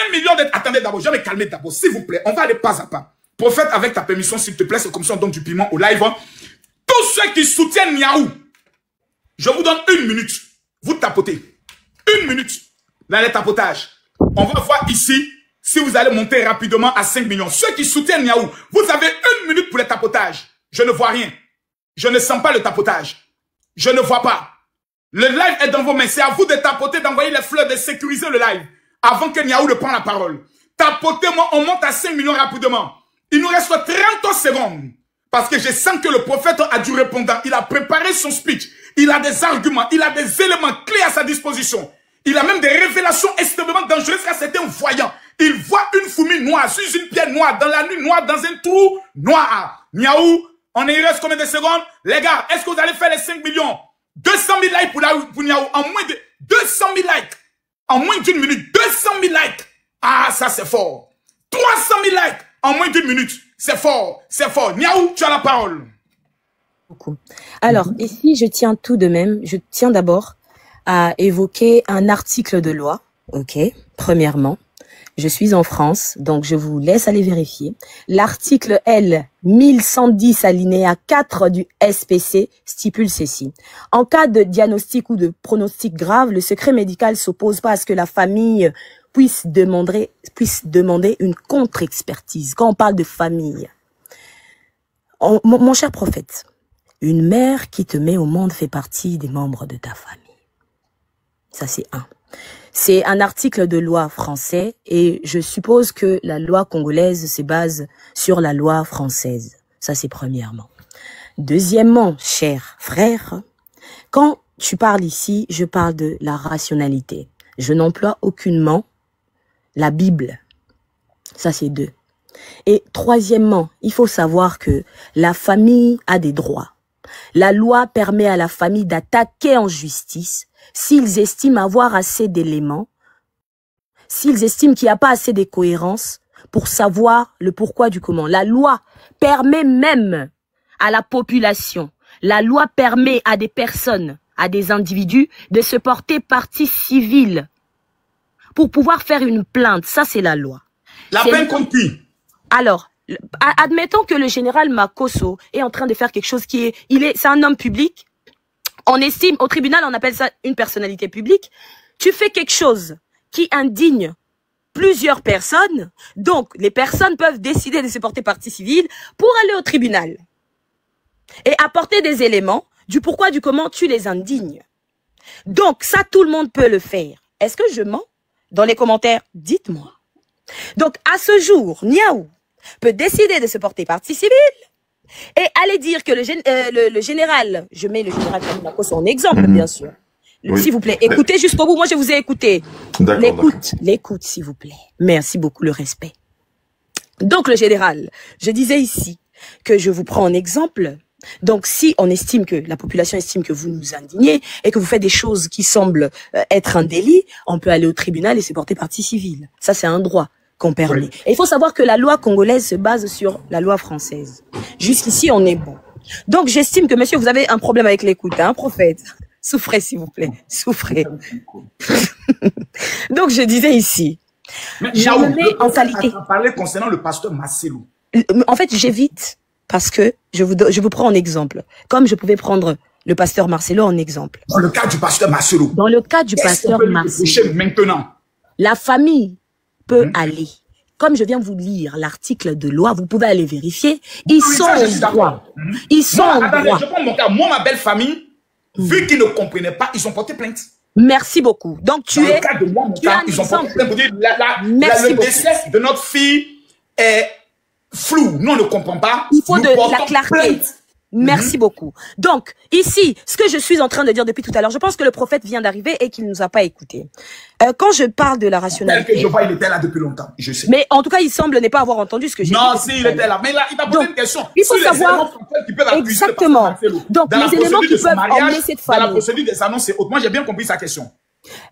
1 million de... Attendez d'abord, je vais me calmer d'abord, s'il vous plaît. On va aller pas à pas. Prophète, avec ta permission, s'il te plaît, c'est comme ça on donne du piment au live. Tous ceux qui soutiennent Niaou, je vous donne 1 minute. Vous tapotez. 1 minute dans les tapotages. On va voir ici si vous allez monter rapidement à 5 millions. Ceux qui soutiennent Niaou, vous avez 1 minute pour les tapotages. Je ne vois rien. Je ne sens pas le tapotage. Je ne vois pas. Le live est dans vos mains. C'est à vous de tapoter, d'envoyer les fleurs, de sécuriser le live avant que Niaou ne prenne la parole. Tapotez-moi, on monte à 5 millions rapidement. Il nous reste 30 secondes. Parce que je sens que le prophète a du répondant. Il a préparé son speech. Il a des arguments. Il a des éléments clés à sa disposition. Il a même des révélations extrêmement dangereuses car c'est un voyant. Il voit une fourmi noire sur une pierre noire, dans la nuit noire, dans un trou noir. Niaou, on y reste combien de secondes? Les gars, est-ce que vous allez faire les 5 millions? 200 000 likes pour Niaou. En moins de 200 000 likes. En moins d'une minute. 200 000 likes. Ah, ça c'est fort. 300 000 likes. En moins d'une minute. C'est fort. C'est fort. Niaou, tu as la parole. Alors, ici, je tiens d'abord à évoquer un article de loi. Ok. Premièrement, je suis en France, donc je vous laisse aller vérifier. L'article L 1110 alinéa 4 du SPC stipule ceci. En cas de diagnostic ou de pronostic grave, le secret médical s'oppose pas à ce que la famille puisse demander une contre-expertise. Quand on parle de famille, mon cher prophète, une mère qui te met au monde fait partie des membres de ta famille. Ça, c'est un. C'est un article de loi français et je suppose que la loi congolaise se base sur la loi française. Ça, c'est premièrement. Deuxièmement, cher frère, quand tu parles ici, je parle de la rationalité. Je n'emploie aucunement la Bible. Ça, c'est 2. Et troisièmement, il faut savoir que la famille a des droits. La loi permet à la famille d'attaquer en justice s'ils estiment avoir assez d'éléments, s'ils estiment qu'il n'y a pas assez de cohérence pour savoir le pourquoi du comment. La loi permet même à la population, la loi permet à des personnes, à des individus de se porter partie civile pour pouvoir faire une plainte. Ça, c'est la loi. La peine contre qui? Alors, admettons que le général Makosso est en train de faire quelque chose qui c'est un homme public. On estime, au tribunal, on appelle ça une personnalité publique. Tu fais quelque chose qui indigne plusieurs personnes. Donc, les personnes peuvent décider de se porter partie civile pour aller au tribunal et apporter des éléments du pourquoi, du comment tu les indignes. Donc, ça, tout le monde peut le faire. Est-ce que je mens? Dans les commentaires, dites-moi. Donc, à ce jour, Niaou peut décider de se porter partie civile et aller dire que le général, je mets le général Kamina Kosso en exemple, bien sûr. Oui. S'il vous plaît, écoutez jusqu'au bout. Moi, je vous ai écouté. L'écoute, s'il vous plaît. Merci beaucoup, le respect. Donc, le général, je disais ici que je vous prends en exemple. Donc, si on estime que, la population estime que vous nous indignez et que vous faites des choses qui semblent être un délit, on peut aller au tribunal et se porter partie civile. Ça, c'est un droit qu'on permet. Oui. Et il faut savoir que la loi congolaise se base sur la loi française. Jusqu'ici, on est bon. Donc, j'estime que, monsieur, vous avez un problème avec l'écoute, hein, prophète. Souffrez, s'il vous plaît. Souffrez. Donc, je disais ici, mais je me mets en qualité. On parlait concernant le pasteur Marcelo. En fait, j'évite parce que je vous prends en exemple. Comme je pouvais prendre le pasteur Marcelo en exemple. Dans le cas du pasteur Marcelo. Dans le cas du pasteur Marcelo. Maintenant. La famille peut aller. Comme je viens vous lire l'article de loi, vous pouvez aller vérifier. Ils sont en droit. Ils sont en droit. Je prends mon cas. Moi, ma belle famille, vu qu'ils ne comprenaient pas, ils ont porté plainte. Merci beaucoup. Donc, tu es... Dans le cas de moi, mon cas, ils ont porté plainte pour dire le décès de notre fille est flou. Nous, on ne comprend pas. Il faut de la clarté. Merci beaucoup. Donc, ici, ce que je suis en train de dire depuis tout à l'heure, je pense que le prophète vient d'arriver et qu'il ne nous a pas écoutés. Quand je parle de la rationalité... Que je vois, il était là depuis longtemps, je sais. Mais en tout cas, il semble ne pas avoir entendu ce que j'ai dit. Non, si, il était là. Mais là, il m'a posé une question. Il faut savoir... Exactement. Donc, les éléments qui peuvent emmener cette famille... Dans la procédure des annonces, c'est autre. Moi, j'ai bien compris sa question.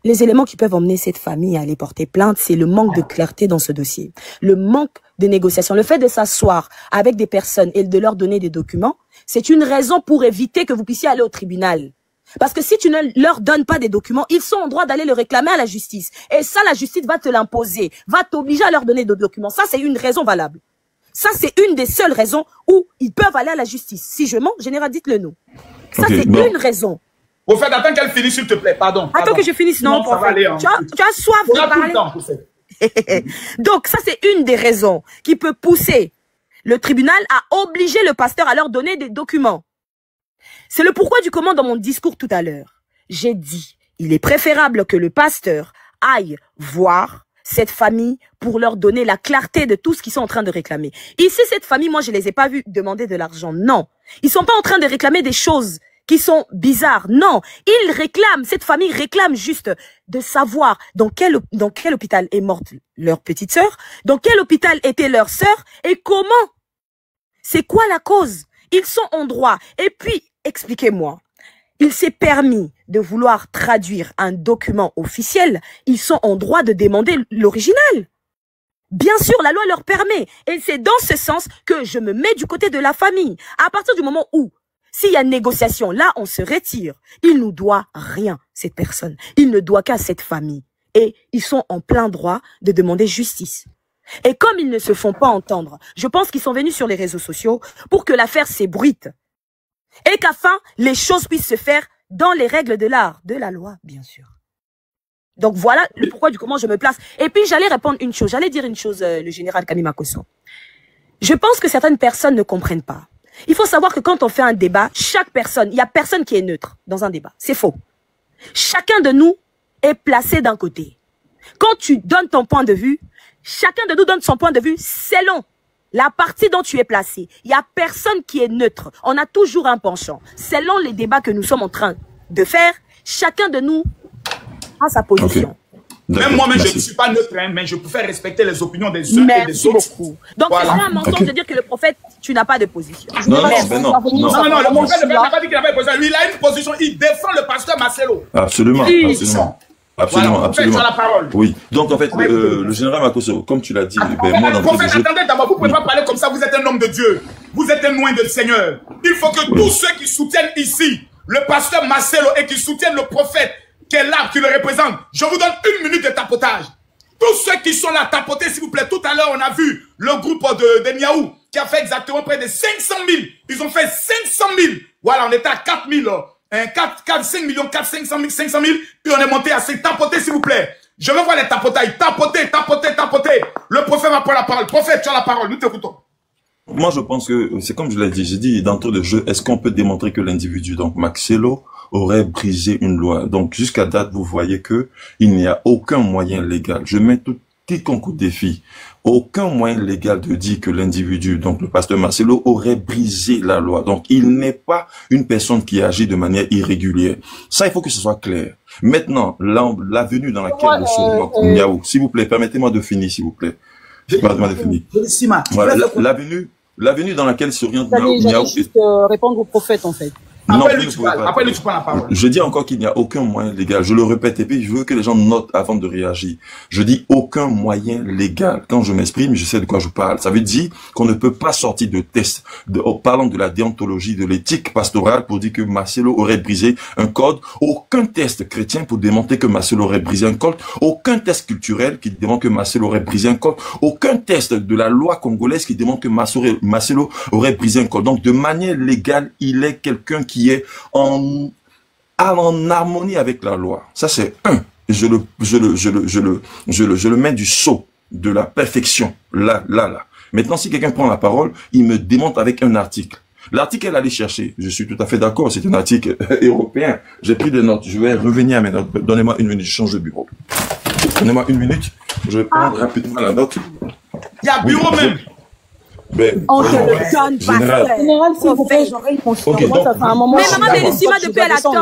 Les éléments qui peuvent emmener cette famille à aller porter plainte, c'est le manque de clarté dans ce dossier. Le manque de négociation. Le fait de s'asseoir avec des personnes et de leur donner des documents, c'est une raison pour éviter que vous puissiez aller au tribunal. Parce que si tu ne leur donnes pas des documents, ils sont en droit d'aller le réclamer à la justice. Et ça, la justice va te l'imposer, va t'obliger à leur donner des documents. Ça, c'est une raison valable. Ça, c'est une des seules raisons où ils peuvent aller à la justice. Si je mens, général, dites-le nous. Ça, c'est une raison. Au fait, attends qu'elle finisse, s'il te plaît. Pardon. Attends que je finisse. Non, ça va aller, hein. Tu as soif de parler. Donc, ça, c'est une des raisons qui peut pousser le tribunal à obliger le pasteur à leur donner des documents. C'est le pourquoi du comment dans mon discours tout à l'heure. J'ai dit, il est préférable que le pasteur aille voir cette famille pour leur donner la clarté de tout ce qu'ils sont en train de réclamer. Ici, cette famille, moi, je les ai pas vus demander de l'argent. Non. Ils sont pas en train de réclamer des choses qui sont bizarres. Non. Ils réclament, cette famille réclame juste de savoir dans quel hôpital est morte leur petite sœur, dans quel hôpital était leur sœur et comment. C'est quoi la cause? Ils sont en droit. Et puis, expliquez-moi. Il s'est permis de vouloir traduire un document officiel. Ils sont en droit de demander l'original. Bien sûr, la loi leur permet. Et c'est dans ce sens que je me mets du côté de la famille. À partir du moment où, s'il y a négociation, là, on se retire. Il nous doit rien, cette personne. Il ne doit qu'à cette famille. Et ils sont en plein droit de demander justice. Et comme ils ne se font pas entendre, je pense qu'ils sont venus sur les réseaux sociaux pour que l'affaire s'ébruite. Et qu'afin, les choses puissent se faire dans les règles de l'art, de la loi, bien sûr. Donc voilà le pourquoi du comment je me place. Et puis j'allais répondre une chose, j'allais dire une chose, le général Kamina Kosso. Je pense que certaines personnes ne comprennent pas. Il faut savoir que quand on fait un débat, chaque personne, il n'y a personne qui est neutre dans un débat. C'est faux. Chacun de nous est placé d'un côté. Quand tu donnes ton point de vue, chacun de nous donne son point de vue selon la partie dont tu es placé. Il n'y a personne qui est neutre. On a toujours un penchant. Selon les débats que nous sommes en train de faire, chacun de nous a sa position. Okay. Même moi-même, je ne suis pas neutre, hein, mais je peux faire respecter les opinions des uns et des autres. Merci beaucoup. Donc, voilà. C'est pas un mensonge de dire que le prophète, tu n'as pas de position. Non, le prophète n'a pas dit qu'il n'a pas de position. Lui, il a une position. Il défend le pasteur Marcelo. Absolument, absolument. Absolument, voilà, absolument. La parole. Oui. Donc, en fait, le général Makosso, comme tu l'as dit, moi, dans prophète, attendez, d'abord, vous ne pouvez pas parler comme ça. Vous êtes un homme de Dieu. Vous êtes un loin de Seigneur. Il faut que tous ceux qui soutiennent ici le pasteur Marcelo et qui soutiennent le prophète qui est là, qui le représente, je vous donne 1 minute de tapotage. Tous ceux qui sont là, tapotez, s'il vous plaît. Tout à l'heure, on a vu le groupe de Niaou qui a fait exactement près de 500 000. Ils ont fait 500 000. Voilà, on était à 4 000. 5 millions, 500 000, puis on est monté à 5. Tapotez, s'il vous plaît. Je veux voir les tapotailles. Tapoter, tapoter, tapoter. Le prophète va prendre la parole. Prophète, tu as la parole. Nous t'écoutons. Moi, je pense que c'est comme je l'ai dit. J'ai dit d'entrée de jeu, est-ce qu'on peut démontrer que l'individu, donc Maxello, aurait brisé une loi? Donc, jusqu'à date, vous voyez que il n'y a aucun moyen légal. Je mets quiconque au défi. Aucun moyen légal de dire que l'individu, donc le pasteur Marcelo, aurait brisé la loi. Donc, il n'est pas une personne qui agit de manière irrégulière. Ça, il faut que ce soit clair. Maintenant, l'avenue dans laquelle nous sommes, Niaou, s'il vous plaît, permettez-moi de finir, s'il vous plaît. Permettez-moi de finir. Voilà, l'avenue dans laquelle s'oriente Niaou. J'allais juste répondre au prophète, en fait. Après, lui, tu prends la parole. Je dis encore qu'il n'y a aucun moyen légal. Je le répète, et puis je veux que les gens notent avant de réagir. Je dis aucun moyen légal. Quand je m'exprime, je sais de quoi je parle. Ça veut dire qu'on ne peut pas sortir de test, parlant de la déontologie, de l'éthique pastorale, pour dire que Marcelo aurait brisé un code. Aucun test chrétien pour démontrer que Marcelo aurait brisé un code. Aucun test culturel qui démontre que Marcelo aurait brisé un code. Aucun test de la loi congolaise qui démontre que Marcelo aurait brisé un code. Donc, de manière légale, il est quelqu'un qui est en harmonie avec la loi. Ça, c'est un. Je le mets du sceau de la perfection. Là. Maintenant, si quelqu'un prend la parole, il me démontre avec un article. L'article, elle allait chercher. Je suis tout à fait d'accord. C'est un article européen. J'ai pris des notes. Je vais revenir à mes notes. Donnez-moi une minute. Je change de bureau. Donnez-moi une minute. Je vais prendre rapidement la note. Il y a bureau même. Ben, On te le donne pas. Général, s'il vous plaît, j'aurais une conscience. Moi, ça fait un moment. Mais maman Bellissima, depuis elle attend.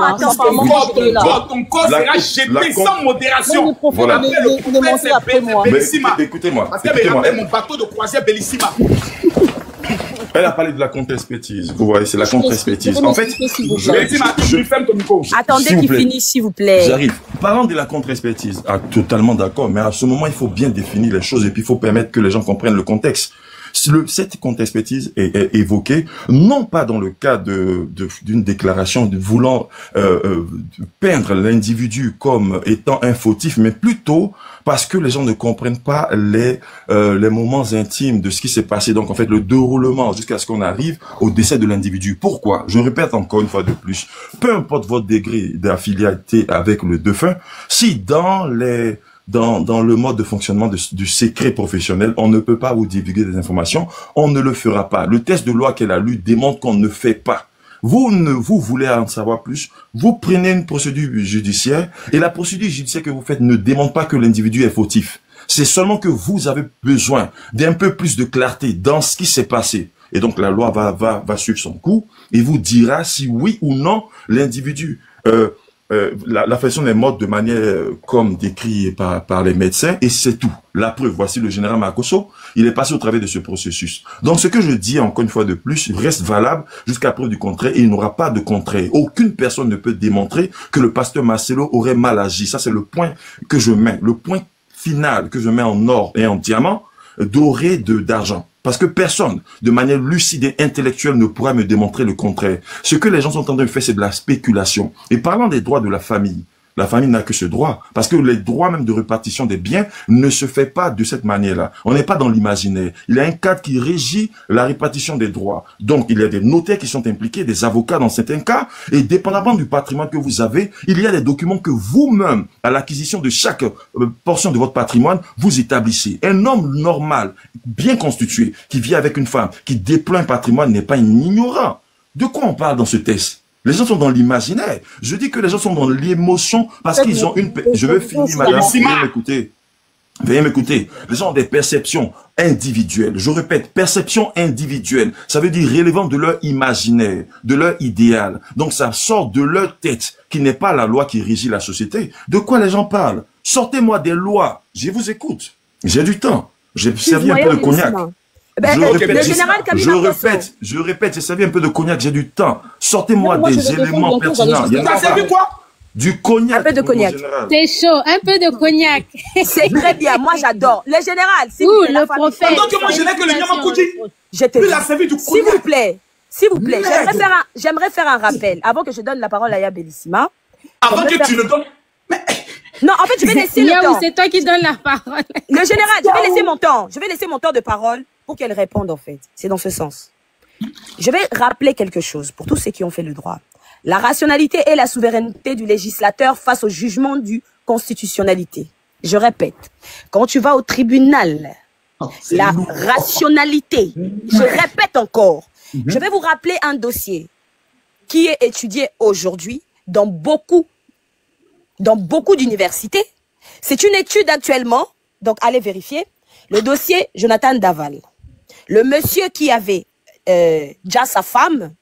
Ton corps sera jeté sans modération. Voilà. Bellissima. Écoutez-moi. Parce qu'elle m'a rappelé mon bateau de croisière Bellissima. Elle a parlé de la contre-expertise. Vous voyez, c'est la contre-expertise. En fait, je ferme ton micro. Attendez qu'il finisse, s'il vous plaît. J'arrive. Parlant de la contre-expertise, totalement d'accord, mais à ce moment, il faut bien définir les choses et puis il faut permettre que les gens comprennent le contexte. Cette contre-expertise est évoquée, non pas dans le cas d'une déclaration de voulant peindre l'individu comme étant un fautif, mais plutôt parce que les gens ne comprennent pas les moments intimes de ce qui s'est passé. Donc, en fait, le déroulement jusqu'à ce qu'on arrive au décès de l'individu. Pourquoi? Je répète encore une fois de plus. Peu importe votre degré d'affiliation avec le défunt, si dans le mode de fonctionnement du secret professionnel, on ne peut pas vous divulguer des informations, on ne le fera pas. Le test de loi qu'elle a lu démontre qu'on ne fait pas. Vous voulez en savoir plus, vous prenez une procédure judiciaire et la procédure judiciaire que vous faites ne démontre pas que l'individu est fautif. C'est seulement que vous avez besoin d'un peu plus de clarté dans ce qui s'est passé. Et donc la loi va suivre son cours et vous dira si oui ou non l'individu la façon est morte de manière comme décrit par les médecins et c'est tout. La preuve, voici le général Makosso, il est passé au travers de ce processus. Donc ce que je dis encore une fois de plus reste valable jusqu'à preuve du contraire et il n'y aura pas de contraire. Aucune personne ne peut démontrer que le pasteur Marcelo aurait mal agi. Ça c'est le point que je mets, le point final que je mets en or et en diamant, doré d'argent. Parce que personne, de manière lucide et intellectuelle, ne pourra me démontrer le contraire. Ce que les gens sont en train de faire, c'est de la spéculation. Et parlant des droits de la famille n'a que ce droit. Parce que les droits même de répartition des biens ne se fait pas de cette manière-là. On n'est pas dans l'imaginaire. Il y a un cadre qui régit la répartition des droits. Donc, il y a des notaires qui sont impliqués, des avocats dans certains cas. Et dépendamment du patrimoine que vous avez, il y a des documents que vous-même, à l'acquisition de chaque portion de votre patrimoine, vous établissez. Un homme normal, bien constitué, qui vit avec une femme, qui déploie un patrimoine, n'est pas un ignorant. De quoi on parle dans ce test? Les gens sont dans l'imaginaire. Je dis que les gens sont dans l'émotion parce qu'ils ont une... Je veux finir, madame. Veuillez m'écouter. Les gens ont des perceptions individuelles. Je répète, perception individuelle. Ça veut dire relevant de leur imaginaire, de leur idéal. Donc ça sort de leur tête, qui n'est pas la loi qui régit la société. De quoi les gens parlent? Sortez-moi des lois. Je vous écoute. J'ai du temps. J'ai servi un peu de cognac. Je répète, j'ai servi un peu de cognac, j'ai du temps. Sortez-moi des éléments pertinents. T'as servi quoi? Du cognac. Un peu de cognac. C'est chaud, un peu de cognac. C'est très bien, moi j'adore. Le général, s'il vous plaît. Le prophète. Pendant que moi je n'ai que le Yamakoudi. Lui, il a servi du cognac. S'il vous plaît, j'aimerais faire un rappel avant que je donne la parole à Yaya Bellissima. Avant que tu le donnes. Non, en fait, je vais laisser le temps. C'est toi qui donnes la parole. Le général, je vais laisser mon temps. Je vais laisser mon temps de parole pour qu'elle réponde, en fait. C'est dans ce sens. Je vais rappeler quelque chose pour tous ceux qui ont fait le droit. La rationalité et la souveraineté du législateur face au jugement du constitutionnalité. Je répète, quand tu vas au tribunal, la rationalité, je répète encore, je vais vous rappeler un dossier qui est étudié aujourd'hui dans beaucoup d'universités. C'est une étude actuellement, donc allez vérifier, le dossier Jonathan Daval. Le monsieur qui avait déjà sa femme,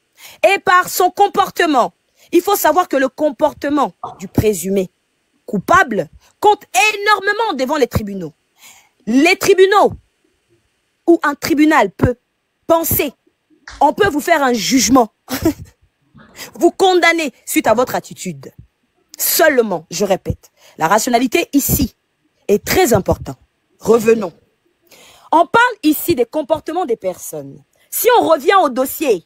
et par son comportement, il faut savoir que le comportement du présumé coupable compte énormément devant les tribunaux. Les tribunaux, où un tribunal peut penser, on peut vous faire un jugement, vous condamner suite à votre attitude. Seulement, je répète, la rationalité ici est très importante. Revenons. On parle ici des comportements des personnes. Si on revient au dossier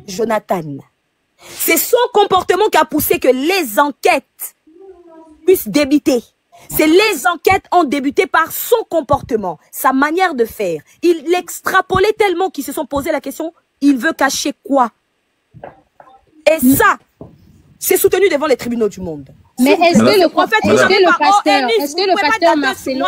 Jonathan, c'est son comportement qui a poussé que les enquêtes puissent débuter. C'est les enquêtes ont débuté par son comportement, sa manière de faire. Il l'extrapolait tellement qu'ils se sont posé la question, il veut cacher quoi? Et ça, c'est soutenu devant les tribunaux du monde. Mais est-ce que le pasteur Marcelo,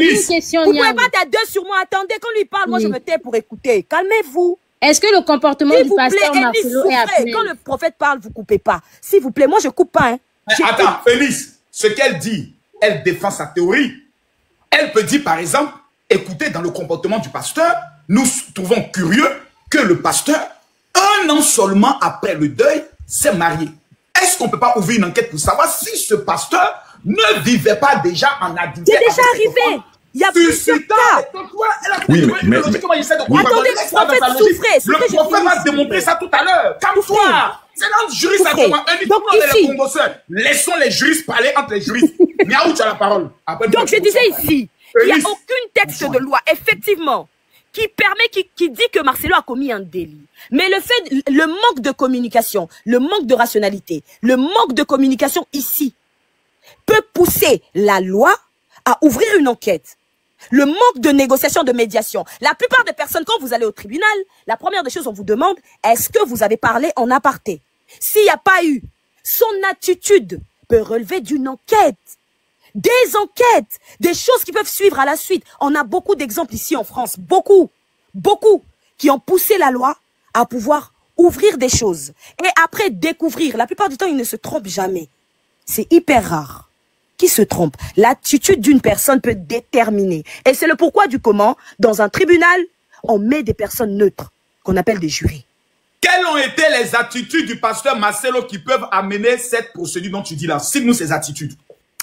une question, vous pouvez pas être deux sur moi, attendez, quand lui parle, moi je me tais pour écouter. Calmez-vous. Est-ce que le comportement du pasteur Marcelo est appelé? Quand le prophète parle, vous coupez pas. S'il vous plaît, moi je coupe pas. Hein. Attends, Félix, ce qu'elle dit, elle défend sa théorie. Elle peut dire par exemple, écoutez, dans le comportement du pasteur, nous trouvons curieux que le pasteur, 1 an seulement après le deuil, s'est marié. Est-ce qu'on ne peut pas ouvrir une enquête pour savoir si ce pasteur ne vivait pas déjà en adultère? C'est déjà arrivé. Il y a plusieurs cas. Oui, mais attendez, le prophète souffrait. Le prophète va démontrer ça tout à l'heure. Calme-toi. C'est dans le juriste actuellement. Donc ici, laissons les juristes parler entre les juristes. Miaou, tu as la parole. Donc je disais ici, il n'y a aucun texte de loi, effectivement, qui permet, qui dit que Marcelo a commis un délit. Mais le manque de communication, le manque de rationalité, le manque de communication ici peut pousser la loi à ouvrir une enquête. Le manque de négociation, de médiation. La plupart des personnes, quand vous allez au tribunal, la première des choses, on vous demande, est-ce que vous avez parlé en aparté? S'il n'y a pas eu, son attitude peut relever d'une enquête. Des enquêtes, des choses qui peuvent suivre à la suite. On a beaucoup d'exemples ici en France, beaucoup, qui ont poussé la loi à pouvoir ouvrir des choses. Et après découvrir, la plupart du temps, ils ne se trompent jamais. C'est hyper rare. Qui se trompe? L'attitude d'une personne peut déterminer. Et c'est le pourquoi du comment, dans un tribunal, on met des personnes neutres, qu'on appelle des jurés. Quelles ont été les attitudes du pasteur Marcelo qui peuvent amener cette procédure dont tu dis là? Cite-nous ces attitudes.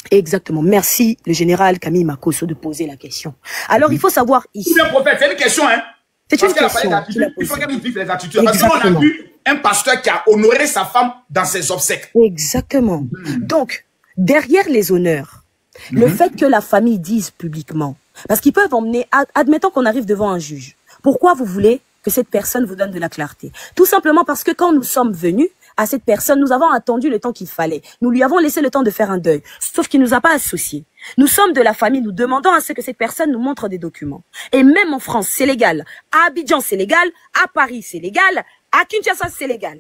Exactement. Merci, le général Camille Makosso, de poser la question. Alors, il faut savoir ici... C'est prophète, c'est une question, hein? C'est une question. Il faut qu'elle nous vive les attitudes. Parce qu'on a vu un pasteur qui a honoré sa femme dans ses obsèques. Exactement. Donc, derrière les honneurs, le fait que la famille dise publiquement, parce qu'ils peuvent emmener, admettons qu'on arrive devant un juge, pourquoi vous voulez que cette personne vous donne de la clarté? Tout simplement parce que quand nous sommes venus à cette personne, nous avons attendu le temps qu'il fallait. Nous lui avons laissé le temps de faire un deuil, sauf qu'il ne nous a pas associés. Nous sommes de la famille, nous demandons à ce que cette personne nous montre des documents. Et même en France, c'est légal. À Abidjan, c'est légal. À Paris, c'est légal. À Kinshasa, c'est légal.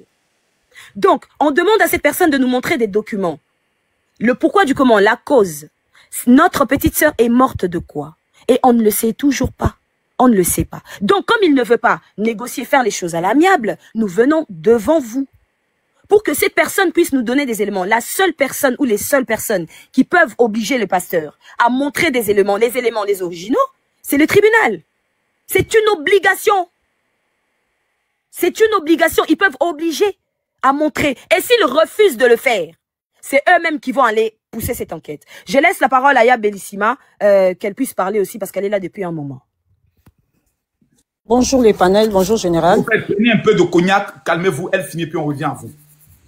Donc, on demande à cette personne de nous montrer des documents. Le pourquoi du comment, la cause. Notre petite sœur est morte de quoi? Et on ne le sait toujours pas. On ne le sait pas. Donc, comme il ne veut pas négocier, faire les choses à l'amiable, nous venons devant vous. Pour que cette personne puisse nous donner des éléments. La seule personne ou les seules personnes qui peuvent obliger le pasteur à montrer des éléments, les originaux, c'est le tribunal. C'est une obligation. C'est une obligation. Ils peuvent obliger à montrer. Et s'ils refusent de le faire, c'est eux-mêmes qui vont aller pousser cette enquête. Je laisse la parole à Ya Bellissima, qu'elle puisse parler aussi parce qu'elle est là depuis un moment. Bonjour les panels, bonjour général. Vous prenez un peu de cognac, calmez-vous, elle finit puis on revient à vous.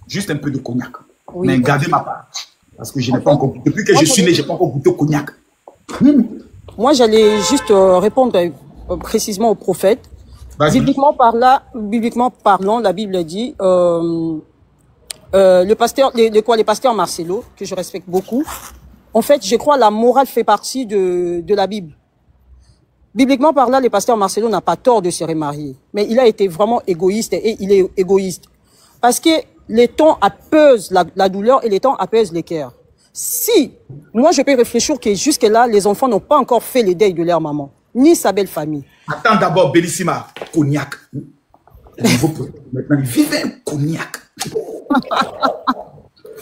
Juste un peu de cognac. Oui, mais gardez ma part. Parce que je n'ai pas encore goûté. Depuis que je suis né, je n'ai pas encore goûté au cognac. Moi, j'allais juste répondre précisément au prophète. Bibliquement parlant, la Bible dit, les pasteurs Marcelo, que je respecte beaucoup, en fait, je crois la morale fait partie de la Bible. Bibliquement parlant, le pasteur Marcelo n'a pas tort de se remarier, mais il a été vraiment égoïste et il est égoïste. Parce que les temps apaisent la douleur et les temps apaisent les cœurs. Si, moi je peux réfléchir que jusque-là, les enfants n'ont pas encore fait le deuil de leur maman, ni sa belle famille. Attends d'abord, Bellissima, cognac. Maintenant, il vivait un cognac.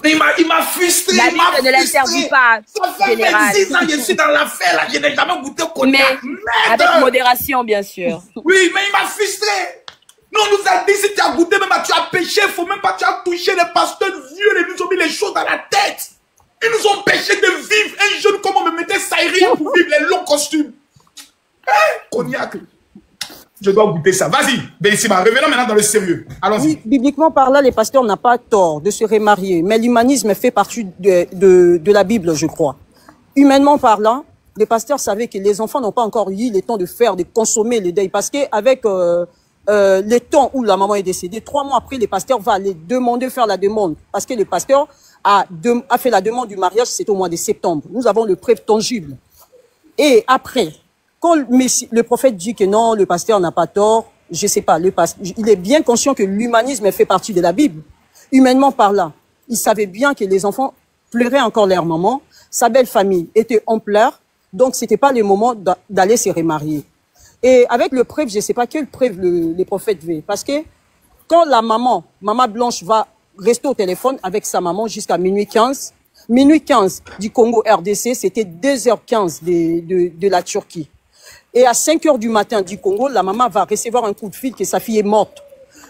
Il m'a frustré. La Bible ne l'interdit pas. Ça fait 26 ans que je suis dans l'affaire, là. Je n'ai jamais goûté au cognac. Mais avec modération, bien sûr. Oui, mais il m'a frustré. Non, on nous a dit, si tu as goûté, même tu as péché, il faut même pas, tu as touché les pasteurs vieux, ils nous ont mis les choses dans la tête. Ils nous ont empêché de vivre. Un jeune comme on me mettait saïri pour vivre les longs costumes. Cognac. Je dois goûter ça. Vas-y, Bellissima, revenons maintenant dans le sérieux. Allons-y. Oui, bibliquement parlant, les pasteurs n'ont pas tort de se remarier, mais l'humanisme fait partie de la Bible, je crois. Humainement parlant, les pasteurs savaient que les enfants n'ont pas encore eu le temps de consommer le deuil, parce qu'avec les temps où la maman est décédée, 3 mois après, les pasteurs vont aller faire la demande, parce que le pasteur a fait la demande du mariage, c'est au mois de septembre. Nous avons le preuve tangible. Et après, quand le prophète dit que non, le pasteur n'a pas tort, je sais pas, il est bien conscient que l'humanisme fait partie de la Bible. Humainement parlant, il savait bien que les enfants pleuraient encore leur maman, sa belle famille était en pleurs, donc c'était pas le moment d'aller se remarier. Et avec le preuve, je sais pas quel preuve le prophète veut, parce que quand la maman Blanche va rester au téléphone avec sa maman jusqu'à minuit 15 du Congo RDC, c'était 2h15 de la Turquie. Et à 5h du matin du Congo, la maman va recevoir un coup de fil que sa fille est morte.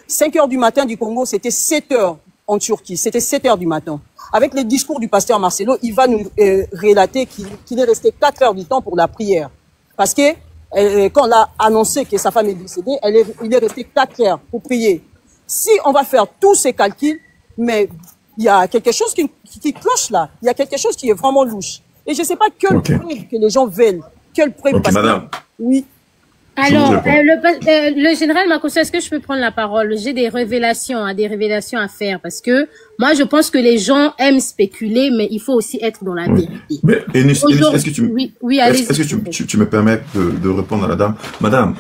5h du matin du Congo, c'était 7h en Turquie. C'était 7h du matin. Avec le discours du pasteur Marcelo, il va nous relater qu'il est resté 4 heures du temps pour la prière. Parce que quand on a annoncé que sa femme est décédée, il est resté 4 heures pour prier. Si on va faire tous ces calculs, mais il y a quelque chose qui cloche là. Il y a quelque chose qui est vraiment louche. Et je ne sais pas quelle preuve que les gens veulent. Quelle preuve parce madame. Oui. Alors, le général Makosso, est-ce que je peux prendre la parole? J'ai des révélations à faire parce que moi, je pense que les gens aiment spéculer, mais il faut aussi être dans la vérité. Mais, est-ce que tu me permets de répondre à la dame? Madame,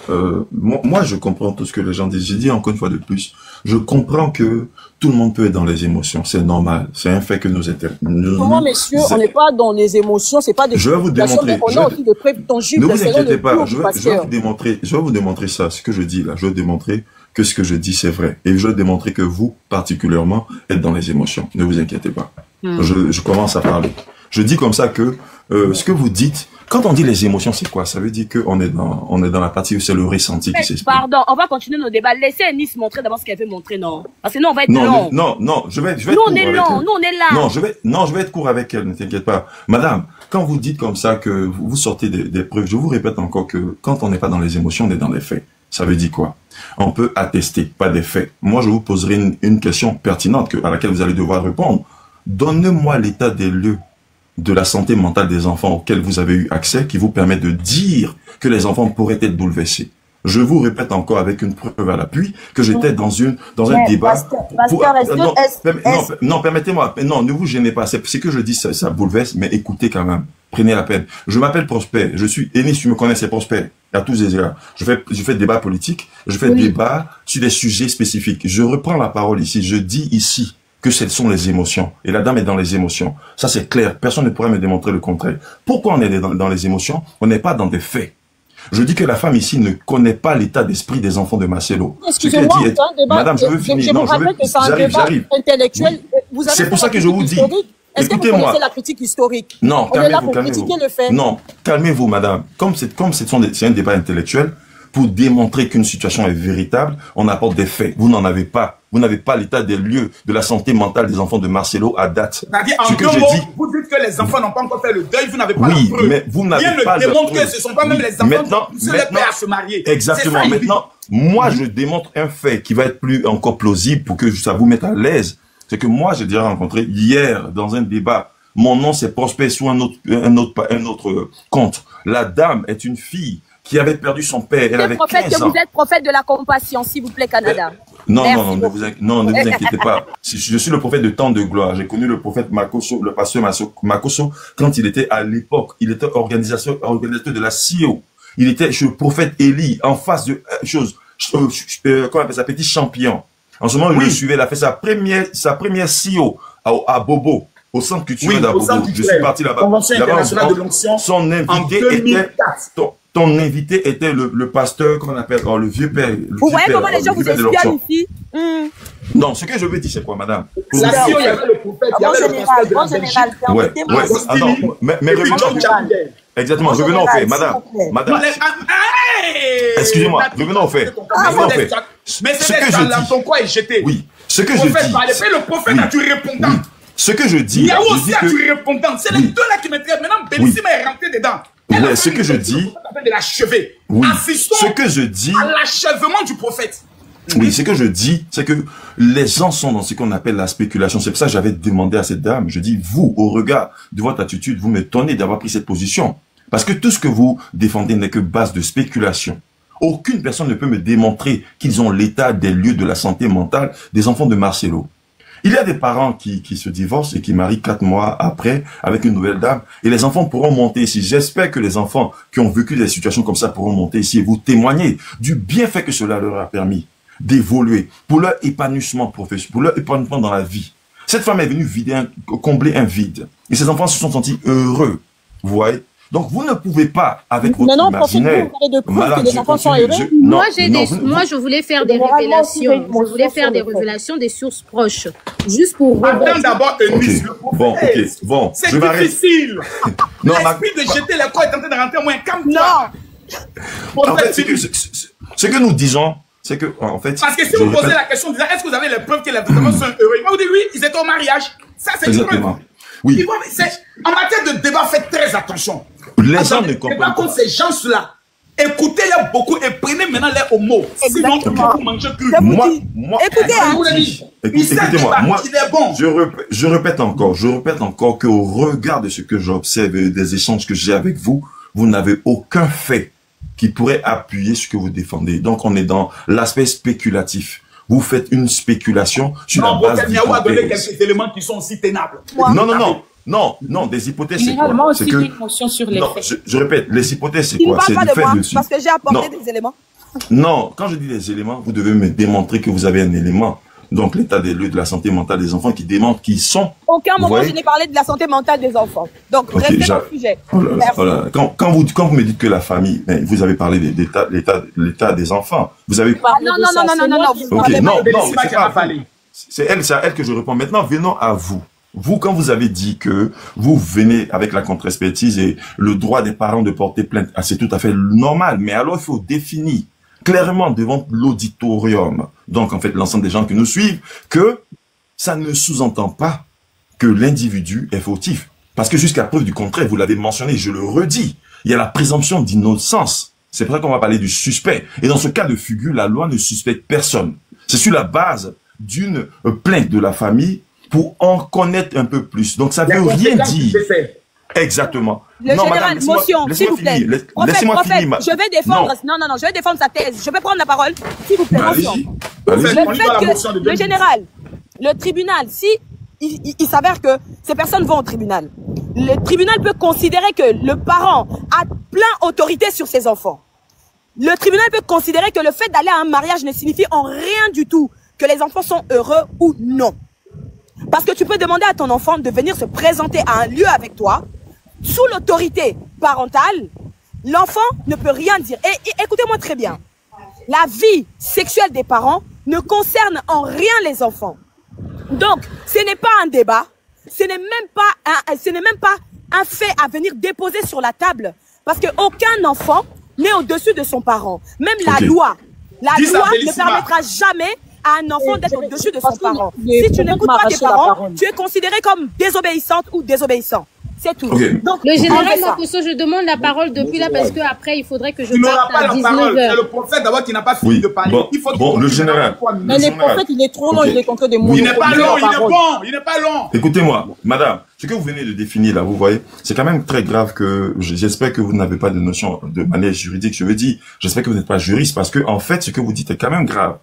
moi, je comprends tout ce que les gens disent. J'ai dit encore une fois de plus, je comprends que tout le monde peut être dans les émotions. C'est normal. C'est un fait que nous étions. Comment, messieurs, on n'est pas dans les émotions, c'est pas des... Je vais vous démontrer. On a aussi des preuves tangibles. Ne vous inquiétez pas. Je vais vous démontrer ça. Ce que je dis là, je vais démontrer que ce que je dis, c'est vrai. Et je vais démontrer que vous, particulièrement, êtes dans les émotions. Ne vous inquiétez pas. Je commence à parler. Je dis comme ça que ce que vous dites, quand on dit les émotions, c'est quoi? Ça veut dire qu'on est dans la partie où c'est le ressenti qui s'exprime. Pardon, on va continuer nos débats. Laissez Nice montrer d'abord ce qu'elle veut montrer, non? Parce que nous, on va être long. Non, je vais être nous, on est long, nous, on est là. Je vais être court avec elle, ne t'inquiète pas. Madame, quand vous dites comme ça que vous sortez des preuves, je vous répète encore que quand on n'est pas dans les émotions, on est dans les faits. Ça veut dire quoi? On peut attester, pas des faits. Moi, je vous poserai une question pertinente à laquelle vous allez devoir répondre. Donnez-moi l'état des lieux de la santé mentale des enfants auxquels vous avez eu accès qui vous permet de dire que les enfants pourraient être bouleversés. Je vous répète encore avec une preuve à l'appui que j'étais dans un débat. Non, permettez-moi. Non, ne vous gênez pas. C'est que je dis, ça bouleverse, mais écoutez quand même. Prenez la peine. Je m'appelle Prosper. Je suis Enis, tu me connais, c'est Prosper. À tous les égards. Je fais débat politique. Je fais débat sur des sujets spécifiques. Je reprends la parole ici. Je dis ici que ce sont les émotions. Et la dame est dans les émotions. Ça, c'est clair. Personne ne pourrait me démontrer le contraire. Pourquoi on est dans les émotions? On n'est pas dans des faits. Je dis que la femme ici ne connaît pas l'état d'esprit des enfants de Marcelo. Excusez-moi, c'est un débat. Madame, je veux finir. Non, j'arrive. Intellectuel. C'est pour ça que je vous dis. Est-ce que vous connaissez la critique historique? Non, on est là pour critiquer le fait. Non, calmez-vous, madame. Comme c'est un débat intellectuel, pour démontrer qu'une situation est véritable, on apporte des faits. Vous n'en avez pas. Vous n'avez pas l'état des lieux de la santé mentale des enfants de Marcelo à date. Ce que j'ai dit. Vous dites que les enfants n'ont pas encore fait le deuil, vous n'avez pas la preuve. Mais vous n'avez pas le démontre que ce ne sont pas même les enfants qui seraient prêts à se marier. Exactement. Maintenant, moi, je démontre un fait qui va être encore plausible pour que ça vous mette à l'aise. C'est que moi, j'ai déjà rencontré hier dans un débat. Mon nom, c'est Prosper sous un autre compte. La dame est une fille qui avait perdu son père. Elle avait 15 ans. Vous êtes prophète de la compassion, s'il vous plaît, Canada. Non, ne vous inquiétez pas. Je suis le prophète de temps de gloire. J'ai connu le prophète Makosso, le pasteur Makosso, quand il était à l'époque. Il était organisateur de la CIO. Il était le prophète Élie, en face de comment on appelle ça, petit champion. En ce moment, il le suivait, il a fait sa première CIO à Bobo. Au centre culturel Oui, au d'Abobo. centre Je suis culturel. parti là-bas. Convention internationale de l'onction. Son invité en était 2004. ton invité était le pasteur qu'on appelle le vieux père. Vous voyez comment les gens vous espionnent ici? Non, ce que je veux dire, c'est quoi, madame? Il y avait le prophète, il y avait le pasteur de la Belgique. Ouais. Attends, mais revenons. Exactement, revenons au fait, madame. Excusez-moi, revenons au fait. Mais c'est des gens ton quoi est jeté. Oui, ce que je dis. Le prophète a tu répondant. Ce que je dis. Il y a aussi à tu répondant. C'est les deux là qui m'intéressent. Maintenant, Bellissima est rentré dedans. Ouais, ce que je dis. De l'achever. Oui. Assistons ce que je dis. À l'achèvement du prophète. Oui, ce que je dis, c'est que les gens sont dans ce qu'on appelle la spéculation. C'est pour ça que j'avais demandé à cette dame, je dis, vous, au regard de votre attitude, vous m'étonnez d'avoir pris cette position. Parce que tout ce que vous défendez n'est que base de spéculation. Aucune personne ne peut me démontrer qu'ils ont l'état des lieux de la santé mentale des enfants de Marcelo. Il y a des parents qui se divorcent et qui marient 4 mois après avec une nouvelle dame. Et les enfants pourront monter ici. J'espère que les enfants qui ont vécu des situations comme ça pourront monter ici et vous témoigner du bienfait que cela leur a permis d'évoluer pour leur épanouissement professionnel, pour leur épanouissement dans la vie. Cette femme est venue combler un vide. Et ces enfants se sont sentis heureux. Vous voyez? Donc, vous ne pouvez pas, avec votre imaginaire... que les enfants sont heureux. Moi, je voulais faire des révélations. Je voulais faire des révélations des sources proches. Juste pour... Attends d'abord, Eunice. Bon, c'est difficile. Non, l'esprit de jeter les corps est en train de rentrer au moins. Non. En fait, ce que nous disons, c'est que, en fait... Parce que si vous posez la question, est-ce que vous avez les preuves que les enfants sont heureux? Il va vous dire, oui, ils étaient au mariage. Ça, c'est une preuve. Oui. En matière de débat, faites très attention. Les gens ne comprennent pas. Contre ces gens-là, écoutez-les beaucoup et prenez maintenant les homo. Sinon, vous mangez plus. Moi, écoutez-moi, je répète encore qu'au regard de ce que j'observe et des échanges que j'ai avec vous, vous n'avez aucun fait qui pourrait appuyer ce que vous défendez. Donc, on est dans l'aspect spéculatif. Vous faites une spéculation sur la base d'hypothèses. a donné quelques éléments qui sont aussi tenables. Non, des hypothèses, c'est quoi? C'est que... Je répète, les hypothèses, c'est quoi? C'est pas du de fait moi, dessus. parce que j'ai apporté des éléments. Non, quand je dis des éléments, vous devez me démontrer que vous avez un élément. Donc, l'état des lieux de la santé mentale des enfants qui démontre qu'ils sont... Aucun moment, je n'ai parlé de la santé mentale des enfants. Donc, restez dans le sujet. Quand vous me dites que la famille, vous avez parlé de l'état des enfants. Vous avez... C'est elle que je réponds. Maintenant, venons à vous. Vous, quand vous avez dit que vous venez avec la contre-expertise et le droit des parents de porter plainte, c'est tout à fait normal. Mais alors, il faut définir clairement devant l'auditorium, donc en fait l'ensemble des gens qui nous suivent, que ça ne sous-entend pas que l'individu est fautif. Parce que jusqu'à preuve du contraire, vous l'avez mentionné, je le redis, il y a la présomption d'innocence. C'est pour ça qu'on va parler du suspect. Et dans ce cas de figure, la loi ne suspecte personne. C'est sur la base d'une plainte de la famille pour en connaître un peu plus. Donc ça ne veut rien dire. Exactement. Le général, motion, s'il vous plaît. Laissez-moi finir. Je vais défendre. Non, je vais défendre sa thèse. Je vais prendre la parole, s'il vous plaît. Motion. Le fait que le général, le tribunal, si il s'avère que ces personnes vont au tribunal, le tribunal peut considérer que le parent a plein autorité sur ses enfants. Le tribunal peut considérer que le fait d'aller à un mariage ne signifie en rien du tout que les enfants sont heureux ou non. Parce que tu peux demander à ton enfant de venir se présenter à un lieu avec toi, sous l'autorité parentale, l'enfant ne peut rien dire. Et écoutez-moi très bien, la vie sexuelle des parents ne concerne en rien les enfants. Donc, ce n'est pas un débat, ce n'est même pas un fait à venir déposer sur la table, parce qu'aucun enfant n'est au-dessus de son parent. Même la loi ne permettra jamais à un enfant d'être au-dessus de son parent. Si tu n'écoutes pas tes parents, tu es considéré comme désobéissante ou désobéissant. C'est tout. Okay. Donc, le général Makosso, je demande la parole depuis là parce que après il faudrait que je parte à 19h. C'est le prophète d'abord qui n'a pas fini de parler. Il faut le général. Mais le prophète, il est trop long, il est contre des mots. Il n'est pas long, il n'est pas long. Écoutez-moi, madame, ce que vous venez de définir là, vous voyez, c'est quand même très grave que j'espère que vous n'avez pas de notion de manière juridique. Je veux dire, j'espère que vous n'êtes pas juriste parce que en fait, ce que vous dites est quand même grave.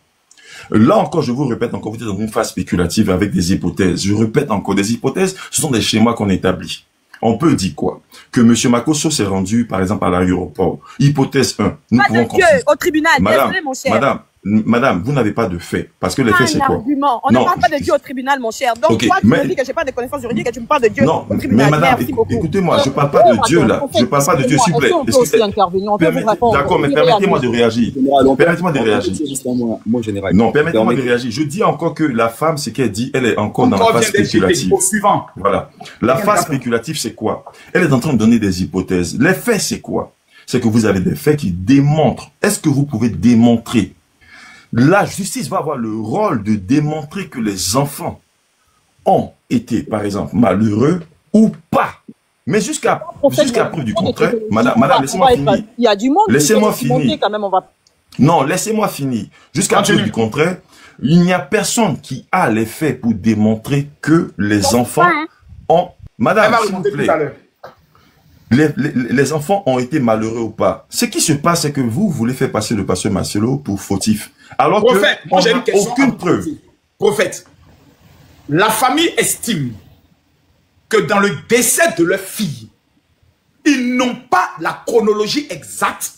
Là encore, je vous répète encore, vous êtes dans une phase spéculative avec des hypothèses. Je répète encore, des hypothèses, ce sont des schémas qu'on établit. On peut dire quoi? Que M. Makosso s'est rendu, par exemple, à l'aéroport. Hypothèse 1. Nous pouvons au tribunal, désolé, mon cher. Madame, madame, vous n'avez pas de fait. Parce que les faits, c'est quoi? Argument. On ne parle pas de Dieu au tribunal, mon cher. Donc, toi, tu me dis que je n'ai pas de connaissances juridiques et tu me parles de Dieu au tribunal. Mais madame, écoutez-moi, je ne parle pas de Dieu, là. Je ne parle pas de Dieu, s'il vous plaît. D'accord, mais permettez-moi de réagir. Permettez-moi de réagir. Non, permettez-moi de réagir. Je dis encore que la femme, ce qu'elle dit, elle est encore dans la phase spéculative. Voilà. La phase spéculative, c'est quoi? Elle est en train de donner des hypothèses. Les faits, c'est quoi? C'est que vous avez des faits qui démontrent. Est-ce que vous pouvez démontrer? La justice va avoir le rôle de démontrer que les enfants ont été, par exemple, malheureux ou pas. Mais jusqu'à preuve du contraire, madame, laissez-moi finir. Il y a du monde. Laissez-moi finir. Non, laissez-moi finir. Jusqu'à preuve du contraire, il n'y a personne qui a les faits pour démontrer que les enfants ont... Madame, s'il vous plaît, les enfants ont été malheureux ou pas. Ce qui se passe, c'est que vous voulez faire passer le pasteur Marcelo pour fautif. Alors Prophète, que on n'a aucune preuve. Prophète, la famille estime que dans le décès de leur fille, ils n'ont pas la chronologie exacte,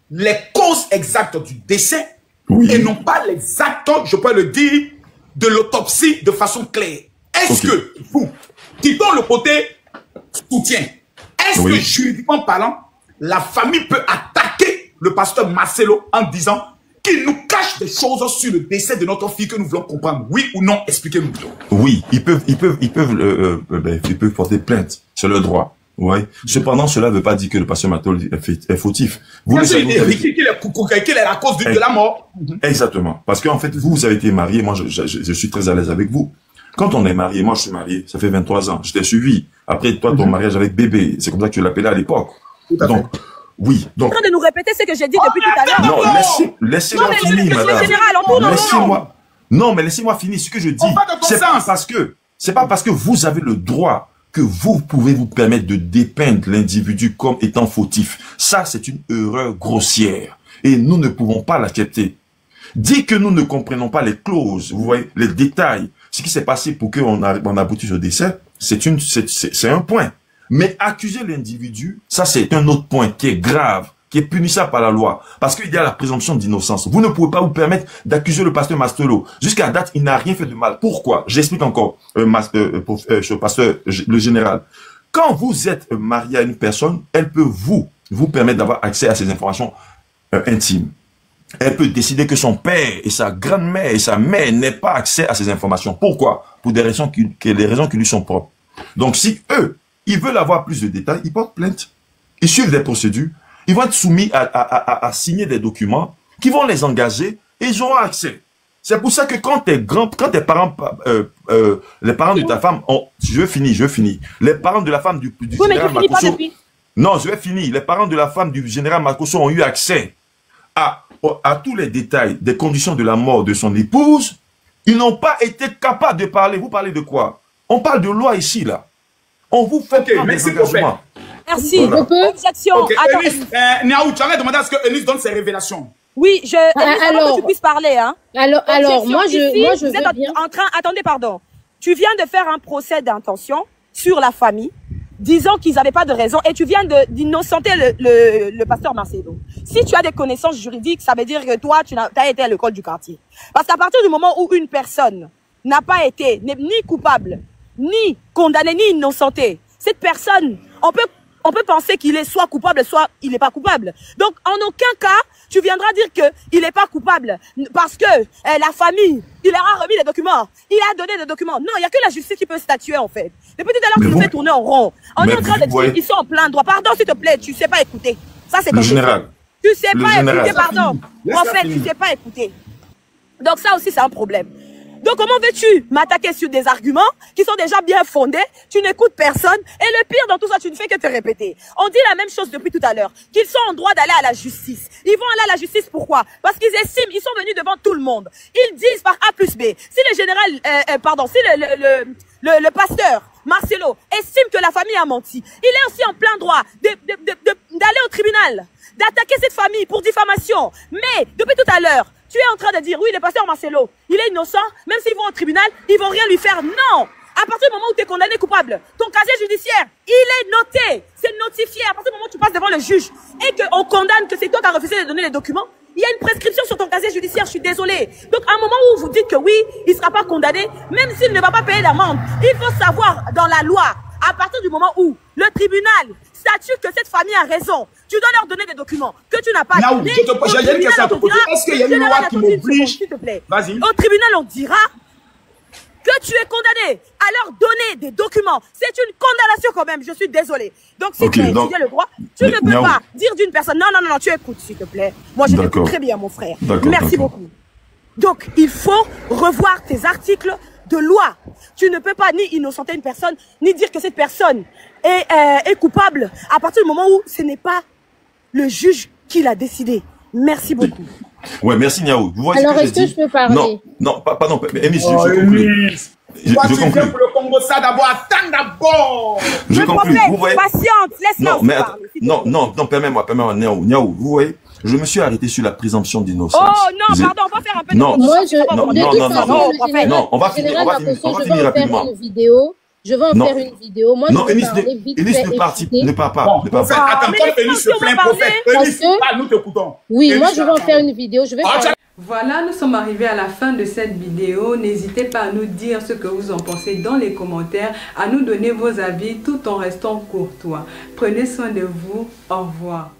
les causes exactes du décès, et non pas les actes, je peux le dire, de l'autopsie de façon claire. Est-ce que vous, qui dans le côté soutien, est-ce que juridiquement parlant, la famille peut attaquer le pasteur Marcelo en disant qu'il nous cache des choses sur le décès de notre fille que nous voulons comprendre? Oui ou non? Expliquez-nous. Oui, ils peuvent porter plainte. C'est leur droit. Ouais. Cependant, cela ne veut pas dire que le pasteur Marcelo est fautif. Vous qu'il est la cause de la mort. Exactement. Parce qu'en fait, vous avez été marié. Moi, je suis très à l'aise avec vous. Quand on est marié, moi je suis marié, ça fait 23 ans, je t'ai suivi. Après toi, ton mariage avec bébé, c'est comme ça que tu l'appelais à l'époque. Donc, oui. Donc, en train de nous répéter ce que j'ai dit depuis tout à l'heure. Non, laissez-moi finir, madame. Non, mais laissez-moi finir ce que je dis. C'est pas parce que vous avez le droit que vous pouvez vous permettre de dépeindre l'individu comme étant fautif. Ça, c'est une erreur grossière. Et nous ne pouvons pas l'accepter. Dire que nous ne comprenons pas les clauses, vous voyez, les détails, ce qui s'est passé pour qu'on aboutisse au décès, c'est un point. Mais accuser l'individu, ça c'est un autre point qui est grave, qui est punissable par la loi. Parce qu'il y a la présomption d'innocence. Vous ne pouvez pas vous permettre d'accuser le pasteur Marcelo. Jusqu'à date, il n'a rien fait de mal. Pourquoi? J'explique encore, pasteur, le général. Quand vous êtes marié à une personne, elle peut vous permettre d'avoir accès à ces informations intimes. Elle peut décider que son père et sa grand-mère et sa mère n'aient pas accès à ces informations. Pourquoi? Pour des raisons qui lui sont propres. Donc, si eux, ils veulent avoir plus de détails, ils portent plainte. Ils suivent des procédures. Ils vont être soumis à signer des documents qui vont les engager et ils auront accès. C'est pour ça que quand tes parents, les parents de ta femme ont, je finis. Les parents de la femme du général Makosso. Non, je vais finir. Les parents de la femme du général Makosso ont eu accès à tous les détails des conditions de la mort de son épouse. Ils n'ont pas été capables de parler. Vous parlez de quoi? On parle de loi ici, là. On vous fait prendre des engagements. Merci. Voilà. Objection. Niaou, tu avais demandé à ce que Eunice donne ses révélations. Oui, alors que tu puisses parler, hein. Alors, moi, je veux bien. Attendez, pardon. Tu viens de faire un procès d'intention sur la famille, disant qu'ils n'avaient pas de raison, et tu viens d'innocenter le pasteur Marcelo. Si tu as des connaissances juridiques, ça veut dire que toi, tu as été à l'école du quartier. Parce qu'à partir du moment où une personne n'a pas été ni coupable, ni condamnée, ni innocentée, cette personne, on peut penser qu'il est soit coupable, soit il n'est pas coupable. Donc, en aucun cas, tu viendras dire qu'il n'est pas coupable. Parce que la famille, il leur a remis les documents. Il a donné des documents. Non, il n'y a que la justice qui peut statuer, en fait. Depuis tout à l'heure, tu nous fais tourner en rond. On est en train de dire qu'ils sont en plein droit. Pardon, s'il te plaît, tu ne sais pas écouter. Ça, c'est le général. Tu ne sais pas écouter, pardon. En fait, tu ne sais pas écouter. Donc, ça aussi, c'est un problème. Donc, comment veux-tu m'attaquer sur des arguments qui sont déjà bien fondés? Tu n'écoutes personne. Et le pire dans tout ça, tu ne fais que te répéter. On dit la même chose depuis tout à l'heure. Qu'ils sont en droit d'aller à la justice. Ils vont aller à la justice, pourquoi? Parce qu'ils estiment, ils sont venus devant tout le monde. Ils disent par A plus B. Si le général, si le pasteur Marcelo estime que la famille a menti, il est aussi en plein droit d'aller au tribunal, d'attaquer cette famille pour diffamation. Mais, depuis tout à l'heure, tu es en train de dire, oui, le pasteur Marcelo, il est innocent, même s'ils vont au tribunal, ils vont rien lui faire. Non! À partir du moment où tu es condamné coupable, ton casier judiciaire, il est noté, c'est notifié. À partir du moment où tu passes devant le juge et qu'on condamne que c'est toi qui as refusé de donner les documents, Il y a une prescription sur ton casier judiciaire, je suis désolée. Donc, à un moment où vous dites que oui, il ne sera pas condamné, même s'il ne va pas payer l'amende, il faut savoir dans la loi, à partir du moment où le tribunal statue que cette famille a raison, tu dois leur donner des documents que tu n'as pas donné. J'ai une question à te poser. Est-ce qu'il y a une loi qui m'oblige? Vas-y. Au tribunal, on dira que tu es condamné à leur donner des documents. C'est une condamnation quand même, je suis désolée. Donc, si tu as étudié le droit, tu ne peux pas dire d'une personne, non, tu écoutes, s'il te plaît. Moi, je t'écoute très bien, mon frère. Merci beaucoup. Donc, il faut revoir tes articles de loi. Tu ne peux pas ni innocenter une personne, ni dire que cette personne est coupable à partir du moment où ce n'est pas le juge qui l'a décidé. Merci beaucoup. Ouais, merci Niaou. Alors, est-ce que je peux parler? Non, pardon, Emis, je conclue. Toi, tu viens pour le Congo, ça d'abord, attends d'abord. Je conclue. Vous voyez? Patiente, laisse-moi parler. Non, permets-moi, Niaou, vous voyez? Je me suis arrêté sur la présomption d'innocence. Oh non, pardon, on va faire un peu de... Non, on va finir rapidement. Je vais en faire une vidéo. Moi, non, je vais Emis ne part pas. Attends, Emis se plaint, prophète. Emis, nous t'écoutons. Oui, moi, je vais en faire une vidéo. Voilà, nous sommes arrivés à la fin de cette vidéo. N'hésitez pas à nous dire ce que vous en pensez dans les commentaires, à nous donner vos avis tout en restant courtois. Prenez soin de vous. Au revoir.